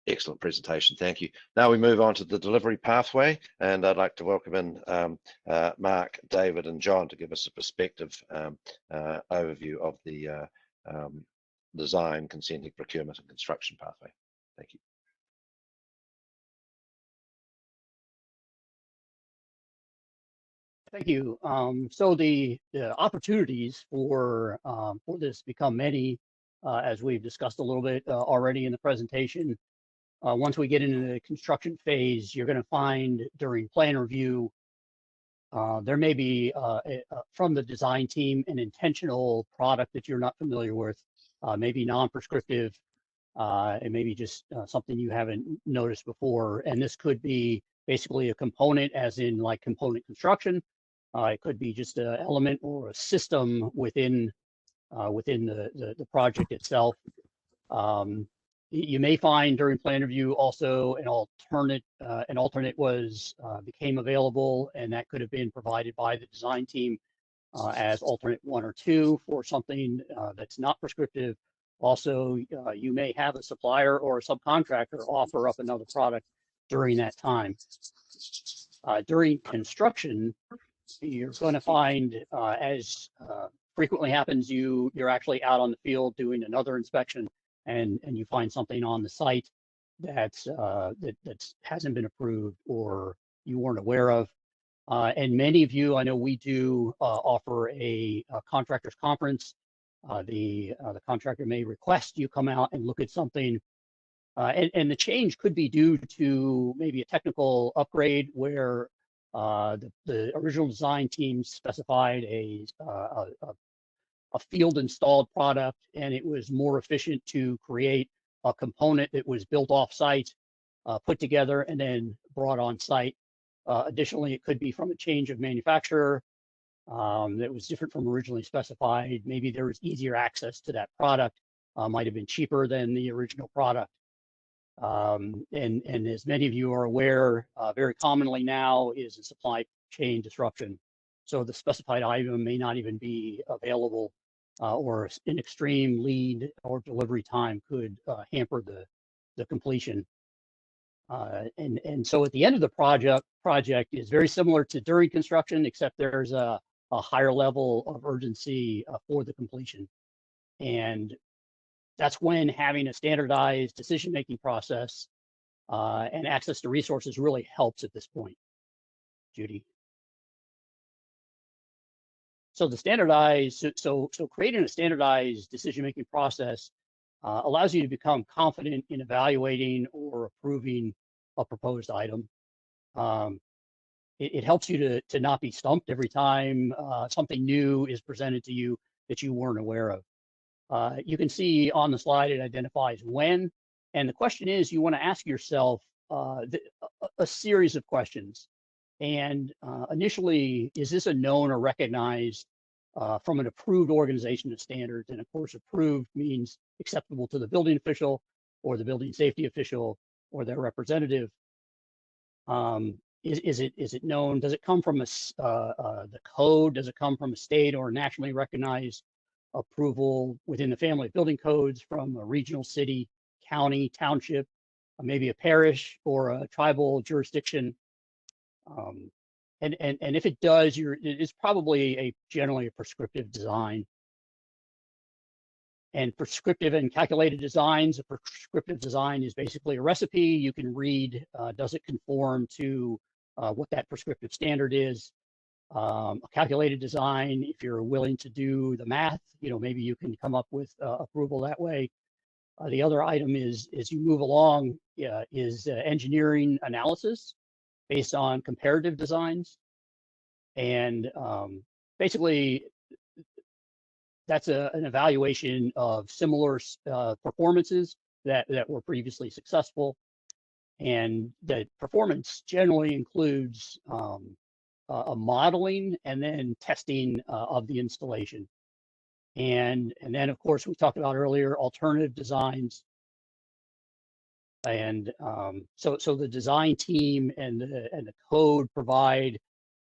Excellent presentation, thank you. Now we move on to the delivery pathway, and I'd like to welcome in Mark, David, and John to give us a perspective overview of the design, consenting, procurement, and construction pathway. Thank you. Thank you. So the opportunities for this become many, as we've discussed a little bit already in the presentation. Once we get into the construction phase, you're going to find during plan review, there may be from the design team an intentional product that you're not familiar with, maybe non-prescriptive, and maybe just something you haven't noticed before. And this could be basically a component, as in like component construction. It could be just an element or a system within the project itself. You may find during plan review also an alternate became available, and that could have been provided by the design team as alternate 1 or 2 for something that's not prescriptive. Also, you may have a supplier or a subcontractor offer up another product during that time. During construction, you're going to find, as frequently happens, you're actually out on the field doing another inspection, and you find something on the site that hasn't been approved or you weren't aware of. And many of you, I know we do offer a contractors conference. The contractor may request you come out and look at something, and the change could be due to maybe a technical upgrade where the original design team specified a field installed product, and it was more efficient to create a component that was built off site, put together, and then brought on site. Additionally, it could be from a change of manufacturer that was different from originally specified. Maybe there was easier access to that product, might have been cheaper than the original product. And as many of you are aware, very commonly now is a supply chain disruption. So the specified item may not even be available, or an extreme lead or delivery time could hamper the completion. And so at the end of the project is very similar to during construction, except there's a higher level of urgency for the completion. And that's when having a standardized decision-making process and access to resources really helps at this point. Judy. So creating a standardized decision-making process allows you to become confident in evaluating or approving a proposed item. It helps you to not be stumped every time something new is presented to you that you weren't aware of. You can see on the slide it identifies when, and the question is, you want to ask yourself a series of questions. And initially, is this a known or recognized from an approved organization of standards? And of course, approved means acceptable to the building official or the building safety official or their representative. Is it known? Does it come from the code? Does it come from a state or nationally recognized approval within the family of building codes from a regional city, county, township, maybe a parish or a tribal jurisdiction? And if it does, it's probably generally a prescriptive design. And prescriptive and calculated designs, a prescriptive design is basically a recipe. You can read, does it conform to what that prescriptive standard is? A calculated design, if you're willing to do the math, maybe you can come up with approval that way. The other item is, as you move along, is engineering analysis based on comparative designs. And basically, that's an evaluation of similar performances that were previously successful. And the performance generally includes a modeling and then testing of the installation. And then, of course, we talked about earlier, alternative designs. And so the design team and the code provide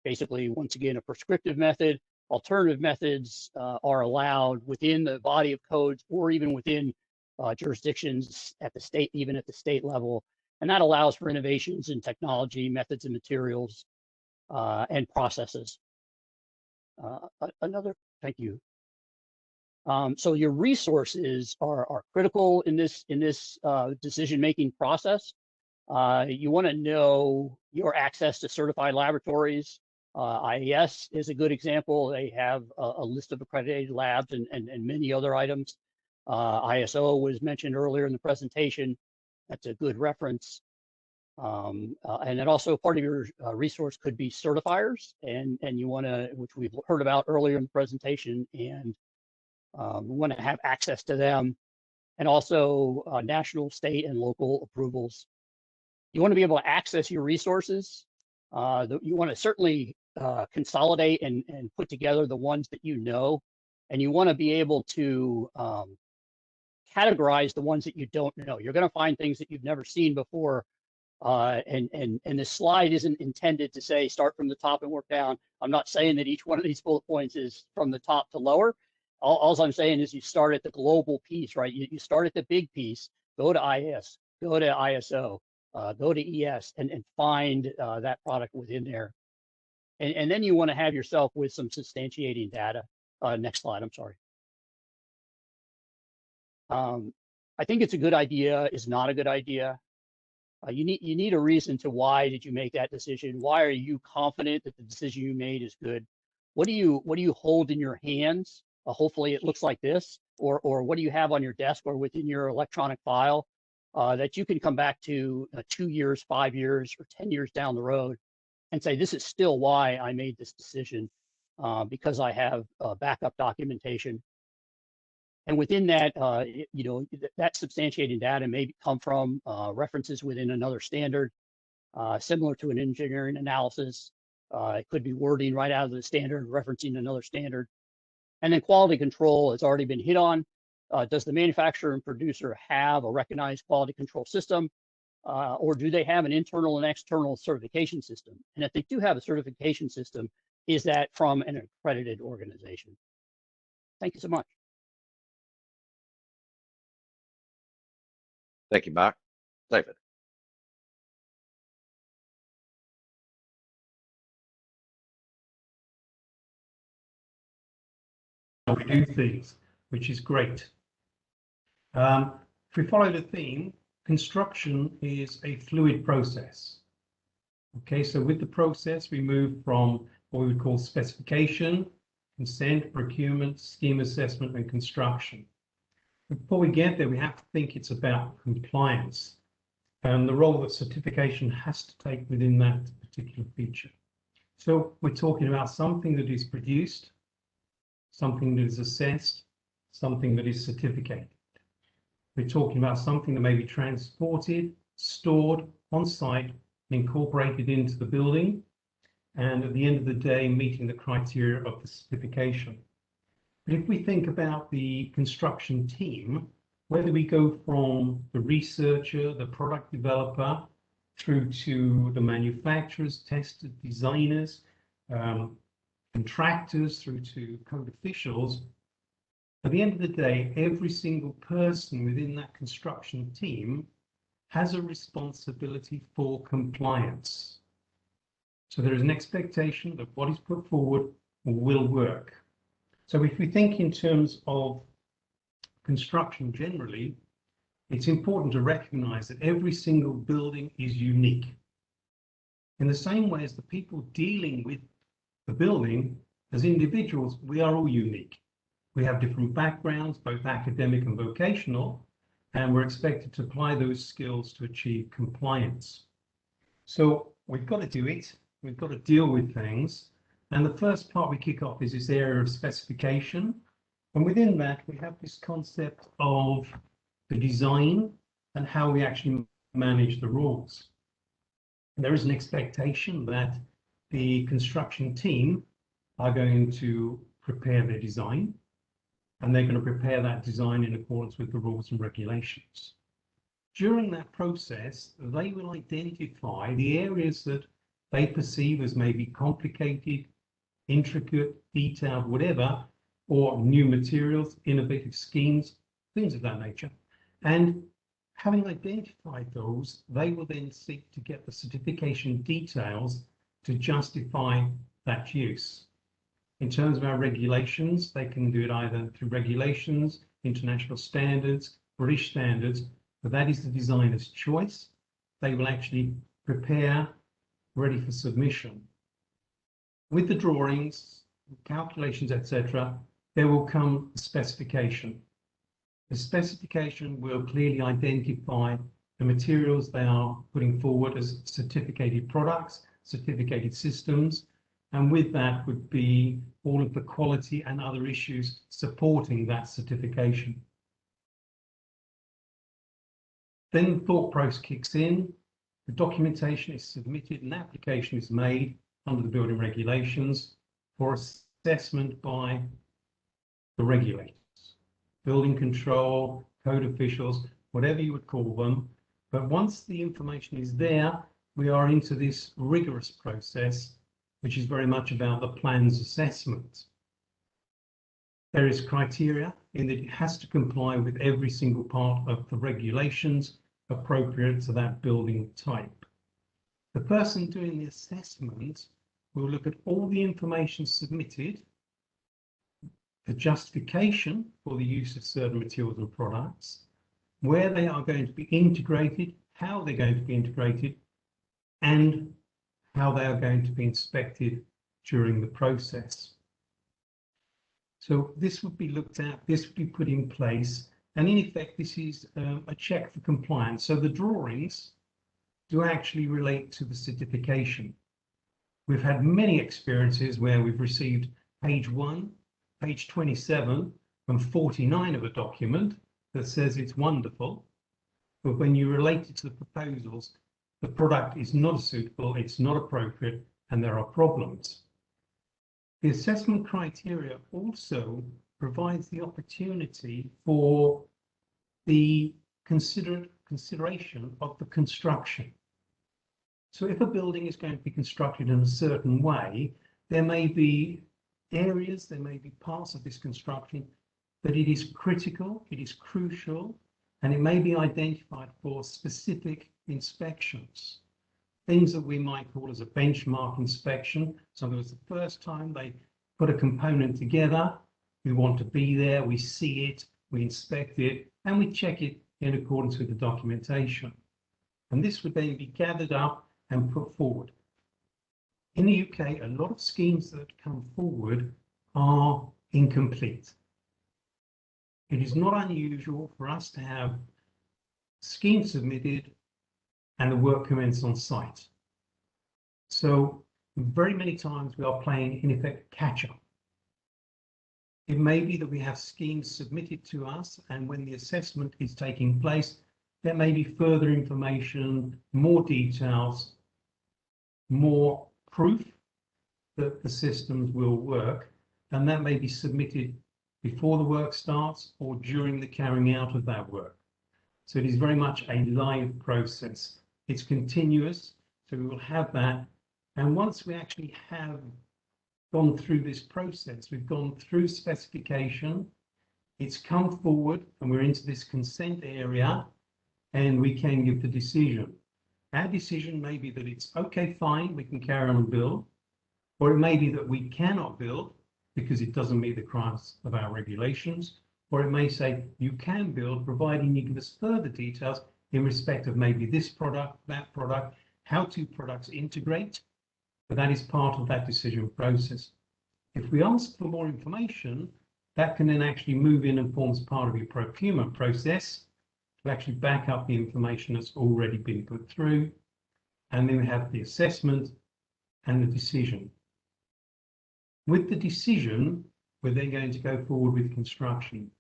basically, once again, a prescriptive method. Alternative methods are allowed within the body of codes or even within jurisdictions at the state, even at the state level. And that allows for innovations in technology, methods and materials, and processes. Thank you. So your resources are critical in this decision-making process. You want to know your access to certified laboratories. IAS is a good example. They have a list of accredited labs and many other items. ISO was mentioned earlier in the presentation. That's a good reference. And then also part of your resource could be certifiers, and you want to, which we've heard about earlier in the presentation, and we want to have access to them, and also national, state, and local approvals. You want to be able to access your resources. You want to certainly consolidate and put together the ones that you know, and you want to be able to categorize the ones that you don't know. You're going to find things that you've never seen before, and this slide isn't intended to say start from the top and work down. I'm not saying that each one of these bullet points is from the top to lower. All I'm saying is you start at the global piece, right? You start at the big piece, go to IS, go to ISO, go to ES, and find that product within there. And then you want to have yourself with some substantiating data. Next slide, I'm sorry. I think it's a good idea, it's not a good idea. You need a reason to why did you make that decision? Why are you confident that the decision you made is good? What do you hold in your hands? Hopefully it looks like this, or what do you have on your desk or within your electronic file that you can come back to 2 years, 5 years, or 10 years down the road and say, this is still why I made this decision, because I have backup documentation. And within that, that substantiating data may come from references within another standard, similar to an engineering analysis. It could be wording right out of the standard, referencing another standard. And then quality control has already been hit on. Does the manufacturer and producer have a recognized quality control system, or do they have an internal and external certification system? And if they do have a certification system, is that from an accredited organization? Thank you so much. Thank you, Mark. David. We do things, which is great. If we follow the theme, construction is a fluid process. Okay, so with the process, we move from what we would call specification, consent, procurement, scheme assessment, and construction. Before we get there, we have to think it's about compliance and the role that certification has to take within that particular feature. So we're talking about something that is produced, something that is assessed, something that is certificated. We're talking about something that may be transported, stored on site, incorporated into the building, and at the end of the day, meeting the criteria of the certification. But if we think about the construction team, whether we go from the researcher, the product developer, through to the manufacturers, testers, designers, contractors, through to code officials, at the end of the day, every single person within that construction team has a responsibility for compliance. So there is an expectation that what is put forward will work. So if we think in terms of construction generally, it's important to recognize that every single building is unique. In the same way as the people dealing with the building, as individuals, we are all unique. We have different backgrounds, both academic and vocational, and we're expected to apply those skills to achieve compliance. So we've got to do it. We've got to deal with things. And the first part we kick off is this area of specification. And within that, we have this concept of the design and how we actually manage the rules. And there is an expectation that the construction team are going to prepare their design, and they're going to prepare that design in accordance with the rules and regulations. During that process, they will identify the areas that they perceive as maybe complicated, intricate, detailed, whatever, or new materials, innovative schemes, things of that nature. And having identified those, they will then seek to get the certification details to justify that use. In terms of our regulations, they can do it either through regulations, international standards, British standards, but that is the designer's choice. They will actually prepare ready for submission. With the drawings, calculations, etc., there will come a specification. The specification will clearly identify the materials they are putting forward as certificated products, certificated systems, and with that would be all of the quality and other issues supporting that certification. Then the thought process kicks in, the documentation is submitted, an application is made under the building regulations for assessment by the regulators, building control, code officials, whatever you would call them. But once the information is there, we are into this rigorous process, which is very much about the plans assessment. There is criteria in that it has to comply with every single part of the regulations appropriate to that building type. The person doing the assessment will look at all the information submitted, the justification for the use of certain materials and products, where they are going to be integrated, how they're going to be integrated, and how they are going to be inspected during the process. So this would be looked at, this would be put in place, and in effect, this is a check for compliance. So the drawings do actually relate to the certification. We've had many experiences where we've received page 1, page 27, and 49 of a document that says it's wonderful, but when you relate it to the proposals, the product is not suitable, it's not appropriate, and there are problems. The assessment criteria also provides the opportunity for the consideration of the construction. So if a building is going to be constructed in a certain way, there may be areas, there may be parts of this construction that it is critical, it is crucial, and it may be identified for specific inspections. Things that we might call as a benchmark inspection. So it was the first time they put a component together, we want to be there, we see it, we inspect it, and we check it in accordance with the documentation. And this would then be gathered up and put forward. In the UK, a lot of schemes that come forward are incomplete. It is not unusual for us to have schemes submitted and the work commenced on site. So very many times we are playing, in effect, catch-up. It may be that we have schemes submitted to us, and when the assessment is taking place, there may be further information, more details, more proof that the systems will work, and that may be submitted before the work starts or during the carrying out of that work. So it is very much a live process. It's continuous, so we will have that. And once we actually have gone through this process, we've gone through specification, it's come forward and we're into this consent area, and we can give the decision. Our decision may be that it's okay, fine, we can carry on and build, or it may be that we cannot build because it doesn't meet the requirements of our regulations, or it may say you can build, providing you give us further details in respect of maybe this product, that product, how two products integrate, but that is part of that decision process. If we ask for more information, that can then actually move in and forms part of your procurement process to actually back up the information that's already been put through. And then we have the assessment and the decision. With the decision, we're then going to go forward with construction.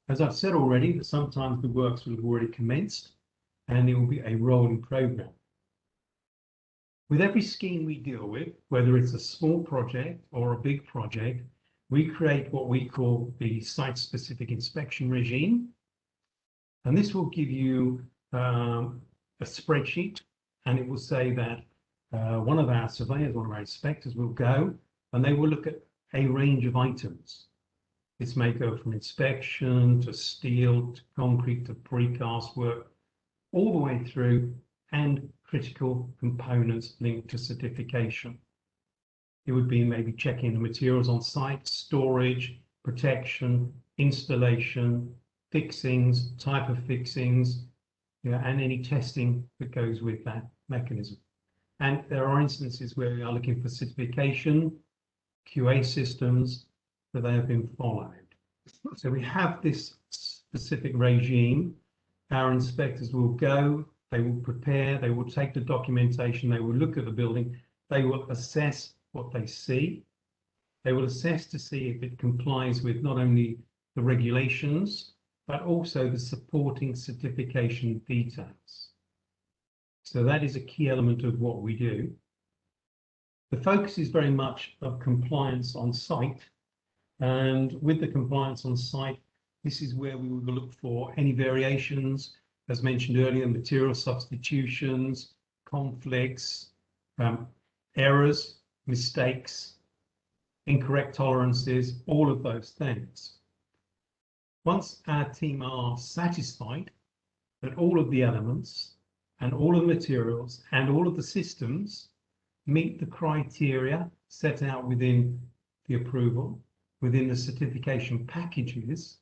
As I've said already, that sometimes the works will have already commenced and there will be a rolling program. With every scheme we deal with, whether it's a small project or a big project, we create what we call the site-specific inspection regime. And this will give you a spreadsheet, and it will say that one of our surveyors, one of our inspectors will go and they will look at a range of items. This may go from inspection to steel, to concrete, to precast work, all the way through, and critical components linked to certification. It would be maybe checking the materials on site, storage, protection, installation, fixings, type of fixings, and any testing that goes with that mechanism. And there are instances where we are looking for certification, QA systems, that they have been followed. So we have this specific regime. Our inspectors will go, they will prepare, they will take the documentation, they will look at the building, they will assess what they see. They will assess to see if it complies with not only the regulations, but also the supporting certification details. So that is a key element of what we do. The focus is very much of compliance on site. And with the compliance on site, this is where we will look for any variations, as mentioned earlier, material substitutions, conflicts, errors, mistakes, incorrect tolerances, all of those things. Once our team are satisfied that all of the elements and all of the materials and all of the systems meet the criteria set out within the approval, within the certification packages,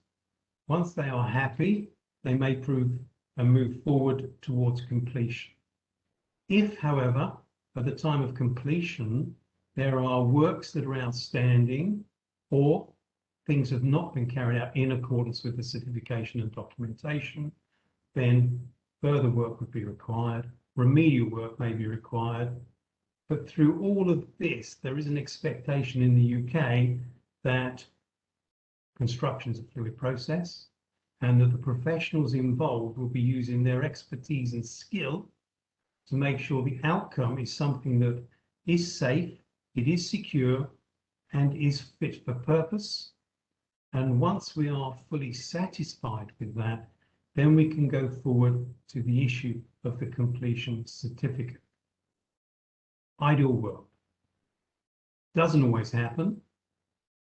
once they are happy, they may prove and move forward towards completion. If, however, at the time of completion, there are works that are outstanding or things have not been carried out in accordance with the certification and documentation, then further work would be required, remedial work may be required. But through all of this, there is an expectation in the UK that construction is a fluid process and that the professionals involved will be using their expertise and skill to make sure the outcome is something that is safe, it is secure, and is fit for purpose. And once we are fully satisfied with that, then we can go forward to the issue of the completion certificate. Ideal world. Doesn't always happen.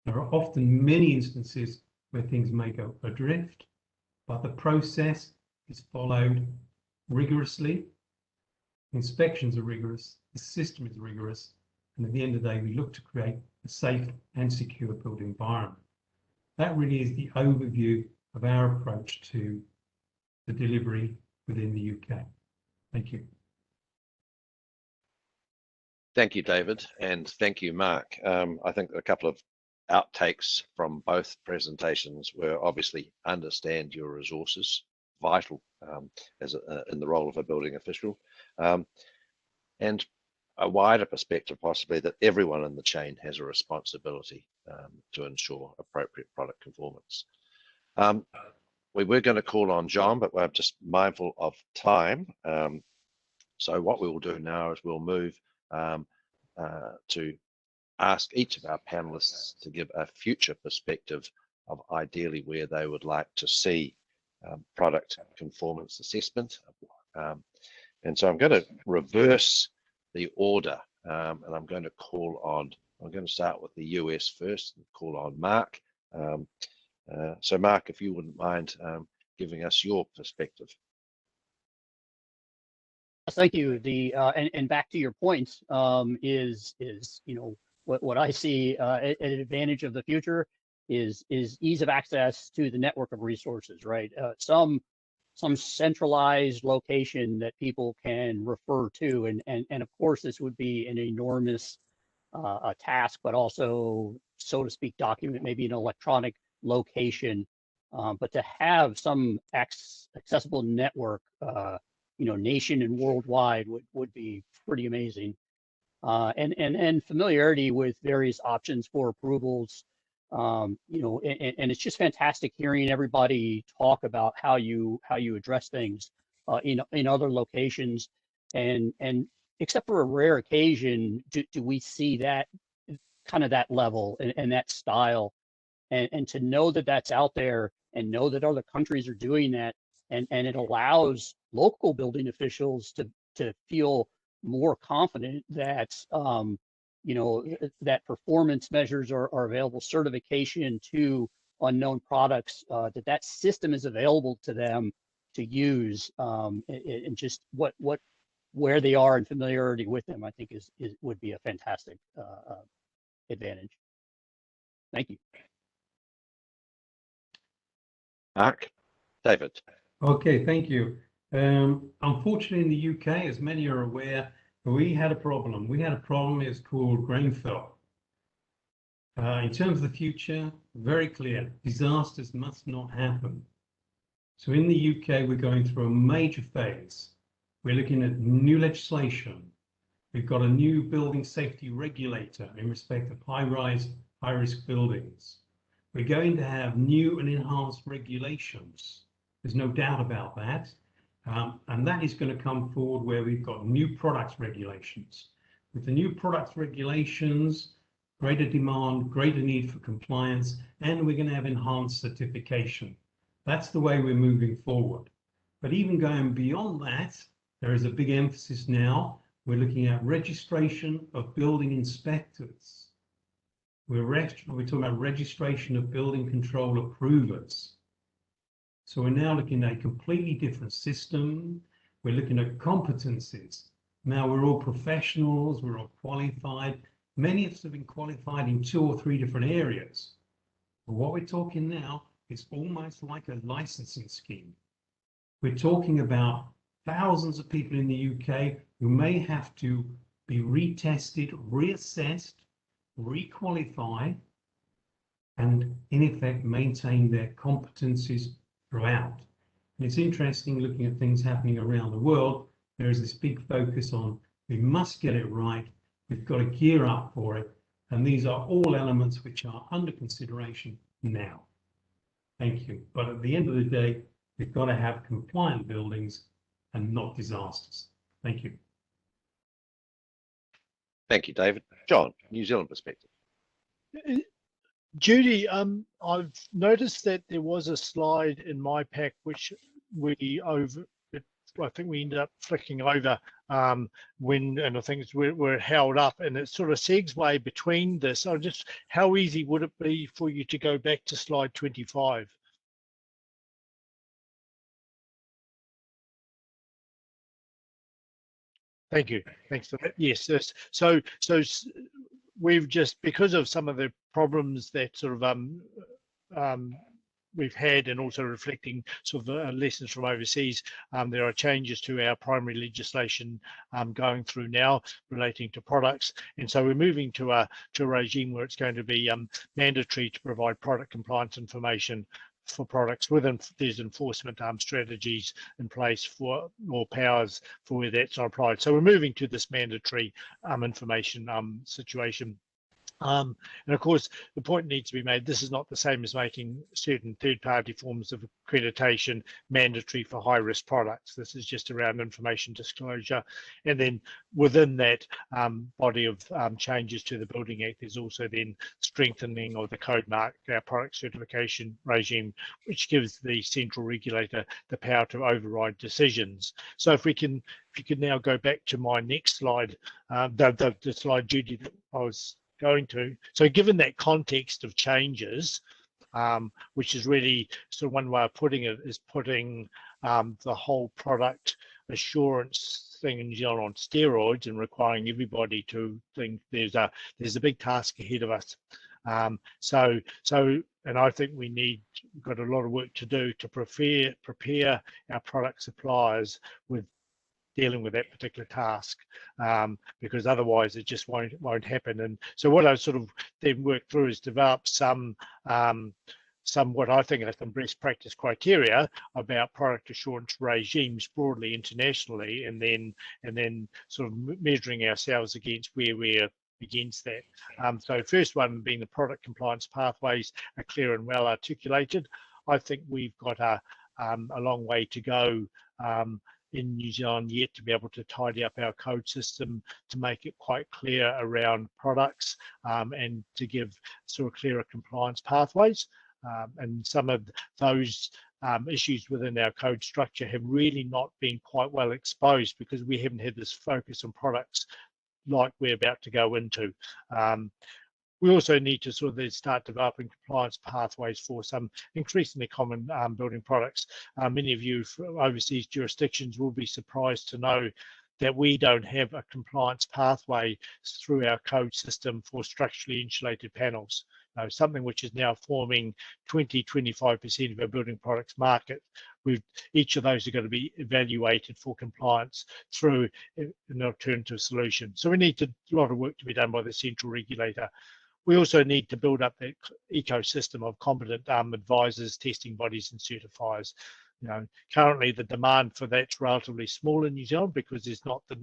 There are often many instances where things may go adrift, but the process is followed rigorously. Inspections are rigorous, the system is rigorous, and at the end of the day, we look to create a safe and secure built environment. That really is the overview of our approach to the delivery within the UK. Thank you. Thank you, David, and thank you, Mark. I think a couple of outtakes from both presentations were obviously understand your resources, vital in the role of a building official, and a wider perspective possibly that everyone in the chain has a responsibility to ensure appropriate product conformance. We were going to call on John, but we're just mindful of time. So what we will do now is we'll move to ask each of our panelists to give a future perspective of ideally where they would like to see product conformance assessment. And so I'm going to reverse the order, and I'm going to start with the US first and call on Mark. So Mark, if you wouldn't mind giving us your perspective. Thank you. And back to your points is what I see an advantage of the future is ease of access to the network of resources, right? Some centralized location that people can refer to, and of course this would be an enormous task, but also, so to speak, document maybe an electronic location, but to have some accessible network, nation and worldwide would be pretty amazing. And familiarity with various options for approvals, and it's just fantastic hearing everybody talk about how you address things in other locations, and except for a rare occasion, do we see that kind of that level and that style, and to know that that's out there and know that other countries are doing that, and it allows local building officials to feel more confident that that performance measures are available, certification to unknown products, that system is available to them to use, and just where they are and familiarity with them, I think would be a fantastic advantage. Thank you. Mark, David. Okay, thank you. Unfortunately, in the UK, as many are aware, we had a problem. It's called Grenfell. In terms of the future, very clear, disasters must not happen. So in the UK, we're going through a major phase. We're looking at new legislation. We've got a new building safety regulator in respect of high-rise, high-risk buildings. We're going to have new and enhanced regulations. There's no doubt about that. And that is going to come forward where we've got new products regulations. With the new products regulations, greater demand, greater need for compliance, and we're going to have enhanced certification. That's the way we're moving forward. But even going beyond that, there is a big emphasis now. We're looking at registration of building inspectors. We're talking about registration of building control approvers. So we're now looking at a completely different system. We're looking at competencies. Now we're all professionals, we're all qualified. Many of us have been qualified in 2 or 3 different areas. But what we're talking now is almost like a licensing scheme. We're talking about thousands of people in the UK who may have to be retested, reassessed, requalified, and in effect maintain their competencies throughout. And it's interesting looking at things happening around the world. There is this big focus on we must get it right, we've got to gear up for it, and these are all elements which are under consideration now. Thank you. But at the end of the day, we've got to have compliant buildings and not disasters. Thank you. Thank you, David. John, New Zealand perspective. Judy, I've noticed that there was a slide in my pack which I think we ended up flicking over and I think we're held up, and it sort of segues between this. How easy would it be for you to go back to slide 25? Thank you. Thanks for that. Yes. So we've just, because of some of the problems that sort of we've had, and also reflecting sort of lessons from overseas, there are changes to our primary legislation going through now relating to products, and so we're moving to a regime where it's going to be mandatory to provide product compliance information for products within these enforcement strategies in place for more powers for where that's not applied. So we're moving to this mandatory information situation. And of course, the point needs to be made, this is not the same as making certain third-party forms of accreditation mandatory for high-risk products. This is just around information disclosure. And then within that body of changes to the Building Act, there's also then strengthening of the code mark, our product certification regime, which gives the central regulator the power to override decisions. So if you could now go back to my next slide, the slide, Judy, that I was going to. So given that context of changes, which is really sort of one way of putting it, is putting the whole product assurance thing in New Zealand on steroids and requiring everybody to think there's a big task ahead of us. And I think we've got a lot of work to do to prepare our product suppliers with dealing with that particular task, because otherwise it just won't happen. And so what I sort of then worked through is develop some what I think are some best practice criteria about product assurance regimes broadly internationally, and then sort of measuring ourselves against where we're against that. So first one being the product compliance pathways are clear and well articulated. I think we've got a long way to go in New Zealand yet to be able to tidy up our code system to make it quite clear around products, and to give sort of clearer compliance pathways. And some of those issues within our code structure have really not been quite well exposed because we haven't had this focus on products like we're about to go into. We also need to sort of then start developing compliance pathways for some increasingly common building products. Many of you from overseas jurisdictions will be surprised to know that we don't have a compliance pathway through our code system for structurally insulated panels. Something which is now forming 20–25% of our building products market. Each of those are going to be evaluated for compliance through an alternative solution. So we need a lot of work to be done by the central regulator. We also need to build up that ecosystem of competent advisors, testing bodies, and certifiers. Currently the demand for that's relatively small in New Zealand because there's not the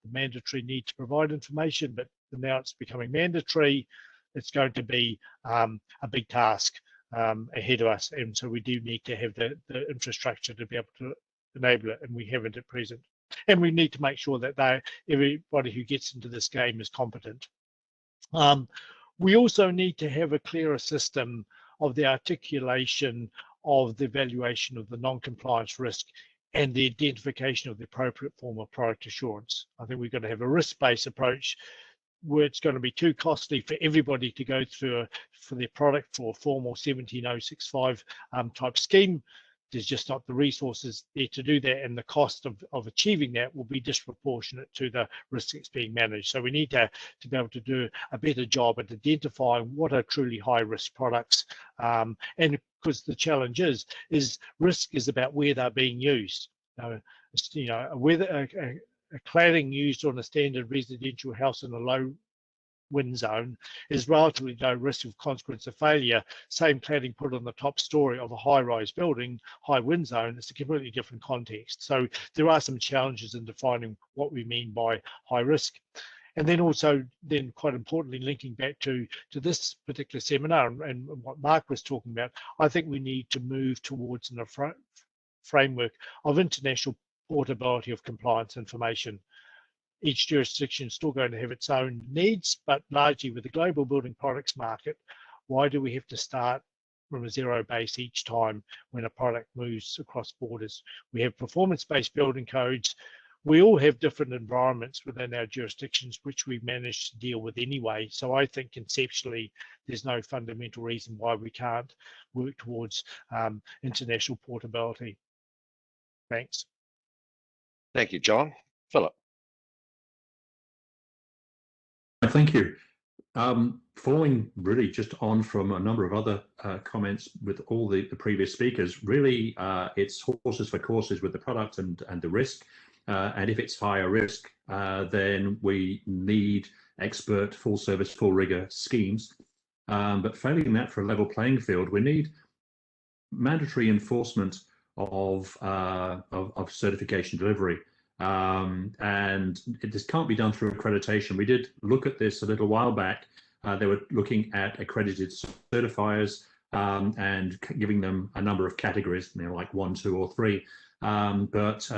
mandatory need to provide information, but now it's becoming mandatory. It's going to be a big task ahead of us, and so we do need to have the infrastructure to be able to enable it, and we haven't at present. And we need to make sure that everybody who gets into this game is competent. We also need to have a clearer system of the articulation of the evaluation of the non-compliance risk and the identification of the appropriate form of product assurance. I think we're going to have a risk-based approach where it's going to be too costly for everybody to go through for their product for a formal 17065 type scheme. There's just not the resources there to do that, and the cost of achieving that will be disproportionate to the risk that's being managed. So we need to be able to do a better job at identifying what are truly high risk products, and because the challenge is risk is about where they're being used. Whether a cladding used on a standard residential house in a low wind zone is relatively low risk of consequence of failure. Same cladding put on the top story of a high-rise building, high wind zone, it's a completely different context. So there are some challenges in defining what we mean by high risk. And then also, quite importantly, linking back to this particular seminar and what Mark was talking about, I think we need to move towards a framework of international portability of compliance information. Each jurisdiction is still going to have its own needs, but largely with the global building products market, why do we have to start from a zero base each time when a product moves across borders? We have performance-based building codes. We all have different environments within our jurisdictions, which we manage to deal with anyway. So I think conceptually, there's no fundamental reason why we can't work towards international portability. Thanks. Thank you, John. Philip. Thank you. Following really just on from a number of other comments with all the previous speakers, really it's horses for courses with the product and the risk. And if it's higher risk, then we need expert, full service, full rigor schemes. But failing that for a level playing field, we need mandatory enforcement of certification delivery. And this can't be done through accreditation. We did look at this a little while back. They were looking at accredited certifiers and giving them a number of categories, like 1, 2, or 3. But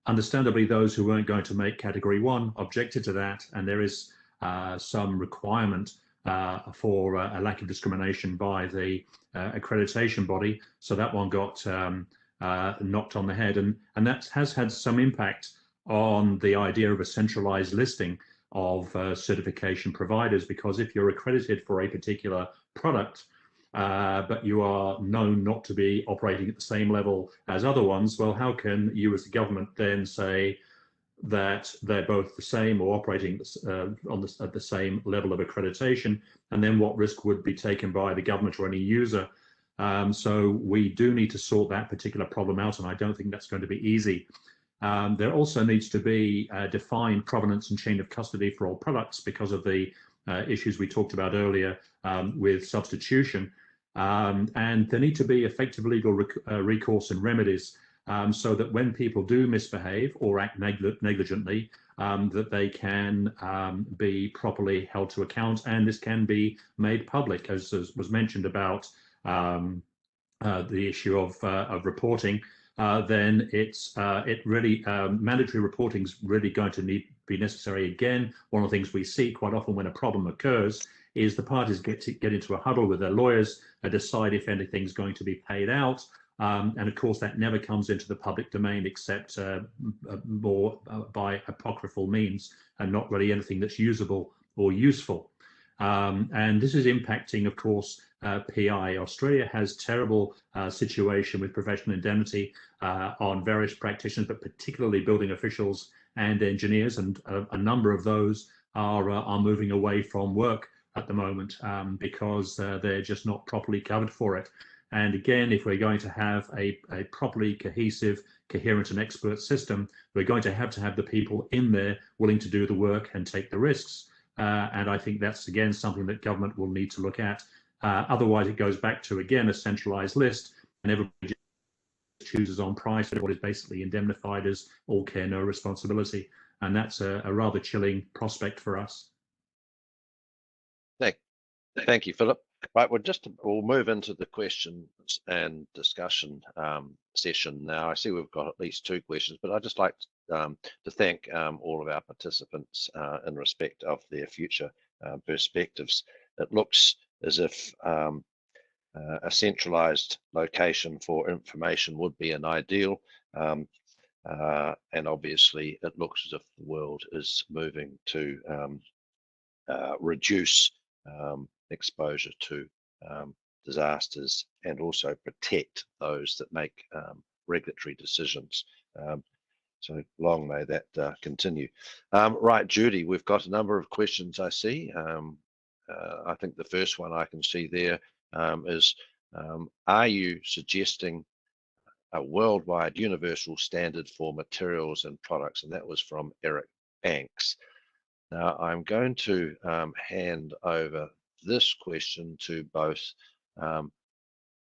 understandably, those who weren't going to make category 1 objected to that, and there is some requirement for a lack of discrimination by the accreditation body. So that one got knocked on the head, and that has had some impact on the idea of a centralized listing of certification providers, because if you're accredited for a particular product, but you are known not to be operating at the same level as other ones, well, how can you as the government then say, that they're both the same or operating at the same level of accreditation, and then what risk would be taken by the government or any user. So we do need to sort that particular problem out, and I don't think that's going to be easy. There also needs to be defined provenance and chain of custody for all products because of the issues we talked about earlier with substitution. And there need to be effective legal recourse and remedies so that when people do misbehave or act negligently, that they can be properly held to account, and this can be made public, as was mentioned about the issue of reporting. Then it really mandatory reporting is really going to be necessary again. One of the things we see quite often when a problem occurs is the parties get into a huddle with their lawyers and decide if anything's going to be paid out. And of course, that never comes into the public domain except more by apocryphal means and not really anything that's usable or useful. And this is impacting, of course, PI. Australia has terrible situation with professional indemnity on various practitioners, but particularly building officials and engineers, and a number of those are moving away from work at the moment because they're just not properly covered for it. And again, if we're going to have a properly cohesive, coherent and expert system, we're going to have the people in there willing to do the work and take the risks. And I think that's, again, something that government will need to look at. Otherwise, it goes back to, again, a centralized list, and everybody chooses on price. Everybody is basically indemnified as all care, no responsibility. And that's a rather chilling prospect for us. Thank you, Philip. Right, we'll move into the questions and discussion session now. I see we've got at least 2 questions, but I'd just like to thank all of our participants in respect of their future perspectives. It looks as if a centralized location for information would be an ideal, and obviously it looks as if the world is moving to reduce exposure to disasters and also protect those that make regulatory decisions. So long may that continue. Right, Judy, we've got a number of questions I see. I think the first one I can see there is, are you suggesting a worldwide universal standard for materials and products? And that was from Eric Banks. Now, I'm going to hand over this question to both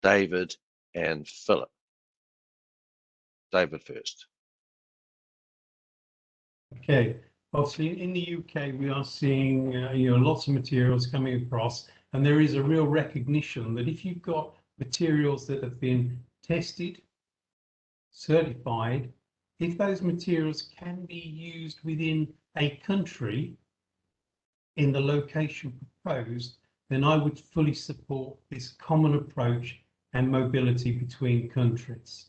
David and Philip. David first. Okay, obviously in the UK we are seeing lots of materials coming across, and there is a real recognition that if you've got materials that have been tested, certified, if those materials can be used within a country in the location proposed, then I would fully support this common approach and mobility between countries.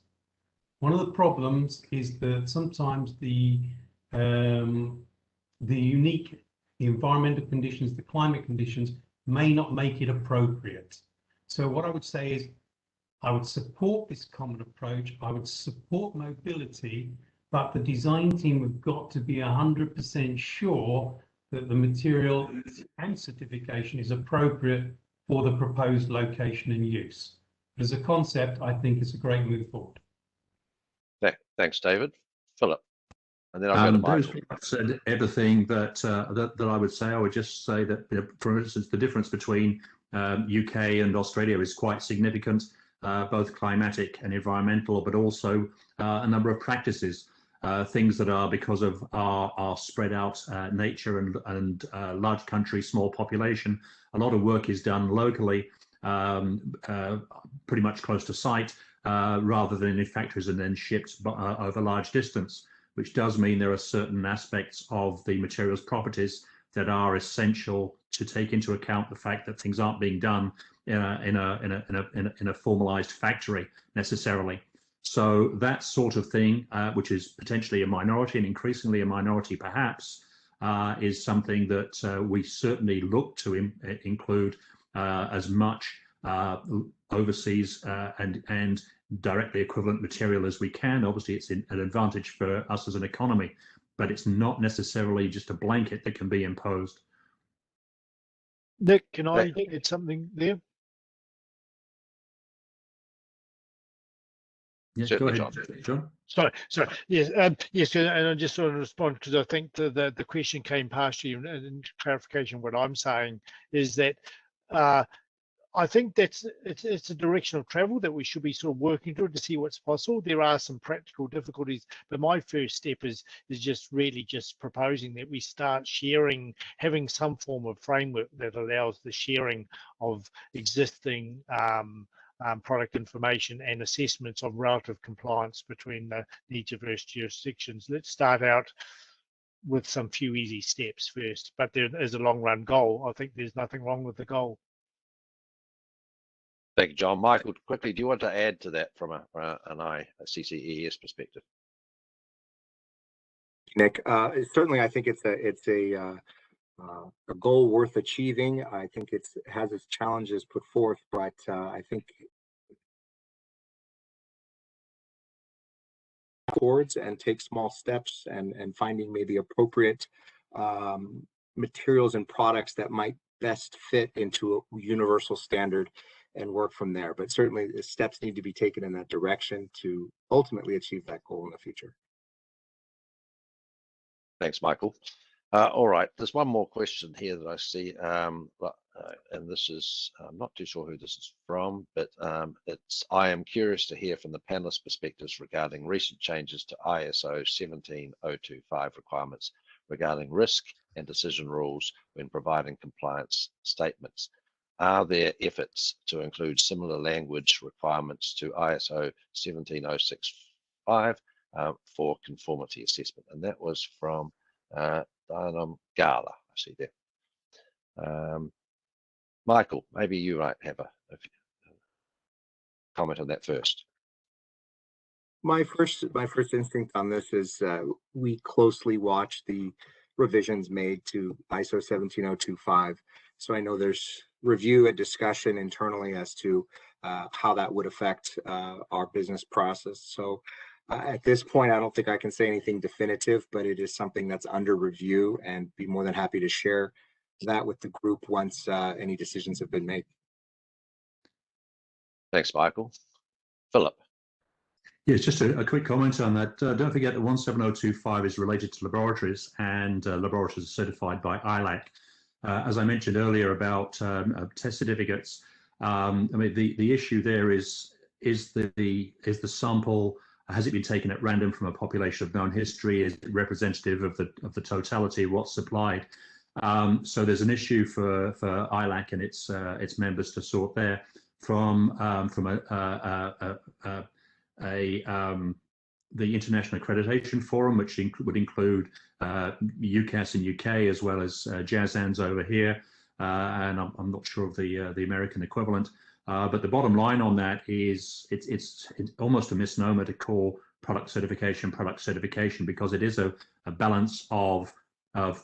One of the problems is that sometimes the unique environmental conditions, the climate conditions may not make it appropriate. So what I would say is I would support this common approach, I would support mobility, but the design team have got to be 100% sure that the material and certification is appropriate for the proposed location and use. As a concept, I think it's a great move forward. Thanks, David. Philip, and then I'll go to Michael. I've said everything that that I would say. I would just say that, for instance, the difference between UK and Australia is quite significant, both climatic and environmental, but also a number of practices. Things that are because of our spread out nature and large country, small population. A lot of work is done locally, pretty much close to site, rather than in factories and then shipped over large distance, which does mean there are certain aspects of the materials properties that are essential to take into account the fact that things aren't being done in a formalized factory necessarily. So that sort of thing, which is potentially a minority and increasingly a minority perhaps, is something that we certainly look to include as much overseas and directly equivalent material as we can. Obviously, it's an advantage for us as an economy. but it's not necessarily just a blanket that can be imposed. Nick, can I add something there? Yeah, Certainly, go ahead, John. Sorry. Yes, yes, and I just sort of respond because I think the question came past you, and clarification. What I'm saying is that I think it's a direction of travel that we should be sort of working toward to see what's possible. There are some practical difficulties, but my first step is just really just proposing that we start sharing, having some form of framework that allows the sharing of existing product information and assessments of relative compliance between the diverse jurisdictions. Let's start out with some few easy steps first, but there is a long run goal. I think there's nothing wrong with the goal. Thank you, John. Michael, quickly, do you want to add to that from a CCES perspective? Nick, certainly, I think it's a goal worth achieving. I think it has its challenges put forth, but I think forwards and take small steps and finding maybe appropriate materials and products that might best fit into a universal standard and work from there. But certainly the steps need to be taken in that direction to ultimately achieve that goal in the future. Thanks, Michael. All right, there's one more question here that I see, and this is, I'm not too sure who this is from, but I am curious to hear from the panelist perspectives regarding recent changes to ISO 17025 requirements regarding risk and decision rules when providing compliance statements. Are there efforts to include similar language requirements to ISO 17065 for conformity assessment? And that was from Gala, I see there. Michael, maybe you might have a comment on that first. My first instinct on this is we closely watch the revisions made to ISO 17025. So I know there's review and discussion internally as to how that would affect our business process. So at this point, I don't think I can say anything definitive, but it is something that's under review, and be more than happy to share that with the group once any decisions have been made. Thanks, Michael. Philip. Yes, just a quick comment on that. Don't forget that 17025 is related to laboratories, and laboratories are certified by ILAC. As I mentioned earlier about test certificates, I mean the issue there is the sample, has it been taken at random from a population of known history? Is it representative of the totality of what's supplied? So there's an issue for ILAC and its members to sort there from the International Accreditation Forum, which would include UCAS in UK as well as JASANS over here, and I'm not sure of the American equivalent. But the bottom line on that is it's almost a misnomer to call product certification because it is a balance of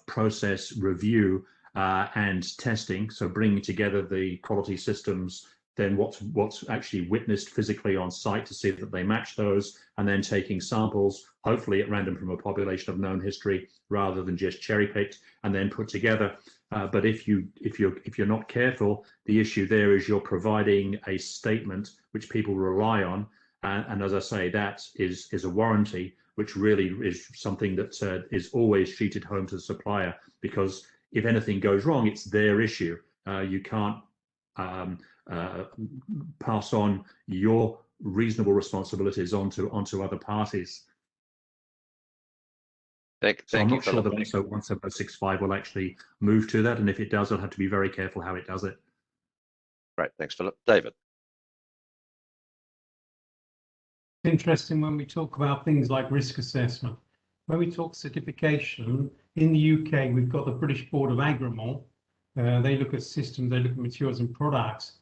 process review and testing. So bringing together the quality systems, then what's actually witnessed physically on site to see that they match those, and then taking samples, hopefully at random from a population of known history rather than just cherry picked and then put together. But if you're not careful, the issue there is you're providing a statement which people rely on, and as I say, that is a warranty, which really is something that is always sheeted home to the supplier, because if anything goes wrong, it's their issue. You can't pass on your reasonable responsibilities onto other parties. So I'm not sure that 17065 will actually move to that, and if it does, I'll have to be very careful how it does it. Great, thanks, Philip. David. Interesting when we talk about things like risk assessment. When we talk certification, in the UK, we've got the British Board of Agreement. They look at systems, they look at materials and products.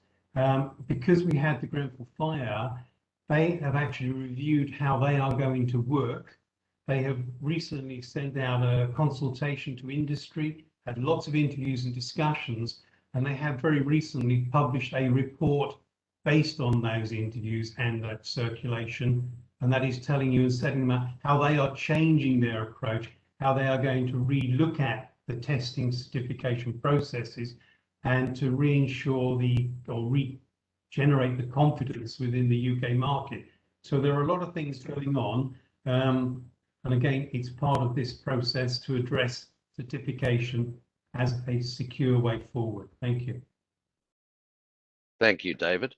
Because we had the Grenfell fire, they have actually reviewed how they are going to work. They have recently sent out a consultation to industry, had lots of interviews and discussions, and they have very recently published a report based on those interviews and that circulation, and that is telling you and setting them out how they are changing their approach how they are going to re-look at the testing certification processes and to reinsure or regenerate the confidence within the UK market. So there are a lot of things going on. And again, it's part of this process to address certification as a secure way forward. Thank you. Thank you, David.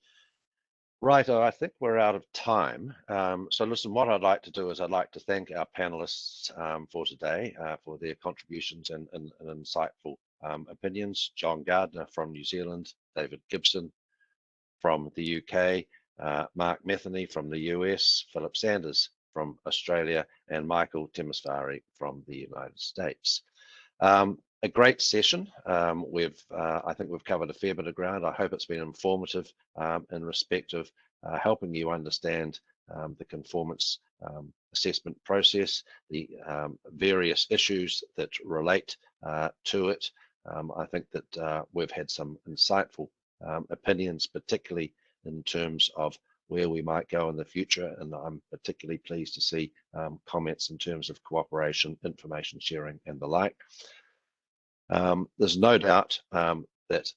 Right, I think we're out of time. So listen, what I'd like to do is I'd like to thank our panelists for today for their contributions and insightful opinions. John Gardner from New Zealand, David Gibson from the UK, Mark Matheny from the US, Philip Sanders from Australia, and Michael Temesvary from the United States. A great session. I think we've covered a fair bit of ground. I hope it's been informative in respect of helping you understand the conformance assessment process, the various issues that relate to it. I think that we've had some insightful opinions, particularly in terms of where we might go in the future, and I'm particularly pleased to see comments in terms of cooperation, information sharing, and the like. There's no doubt that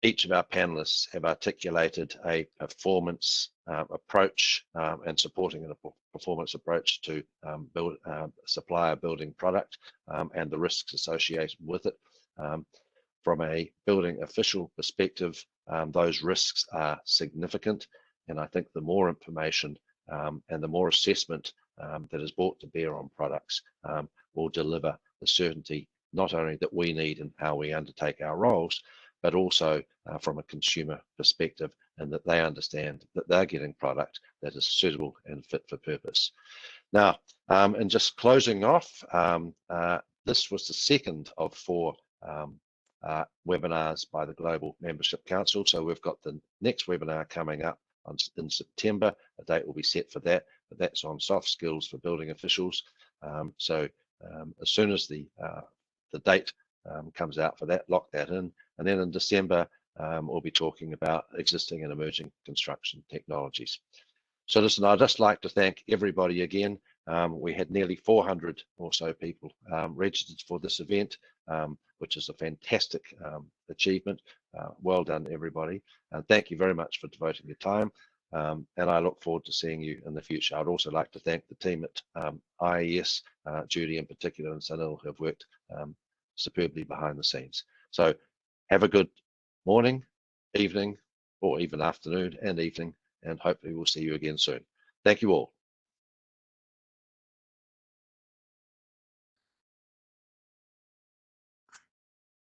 each of our panelists have articulated a performance approach and supporting a performance approach to build supplier building product and the risks associated with it. From a building official perspective, those risks are significant, and I think the more information and the more assessment that is brought to bear on products will deliver the certainty not only that we need in how we undertake our roles, but also from a consumer perspective, and that they understand that they're getting product that is suitable and fit for purpose. Now, and just closing off, this was the second of 4 webinars by the Global Membership Council. So we've got the next webinar coming up in September. A date will be set for that, but that's on soft skills for building officials. So as soon as the date comes out for that, lock that in. And then in December, we'll be talking about existing and emerging construction technologies. So listen, I'd just like to thank everybody again. We had nearly 400 or so people registered for this event, which is a fantastic achievement. Well done, everybody. And thank you very much for devoting your time. And I look forward to seeing you in the future. I'd also like to thank the team at IES, Judy in particular and Sunil, who have worked superbly behind the scenes. So have a good morning, evening, or even afternoon and evening, and hopefully we'll see you again soon. Thank you all.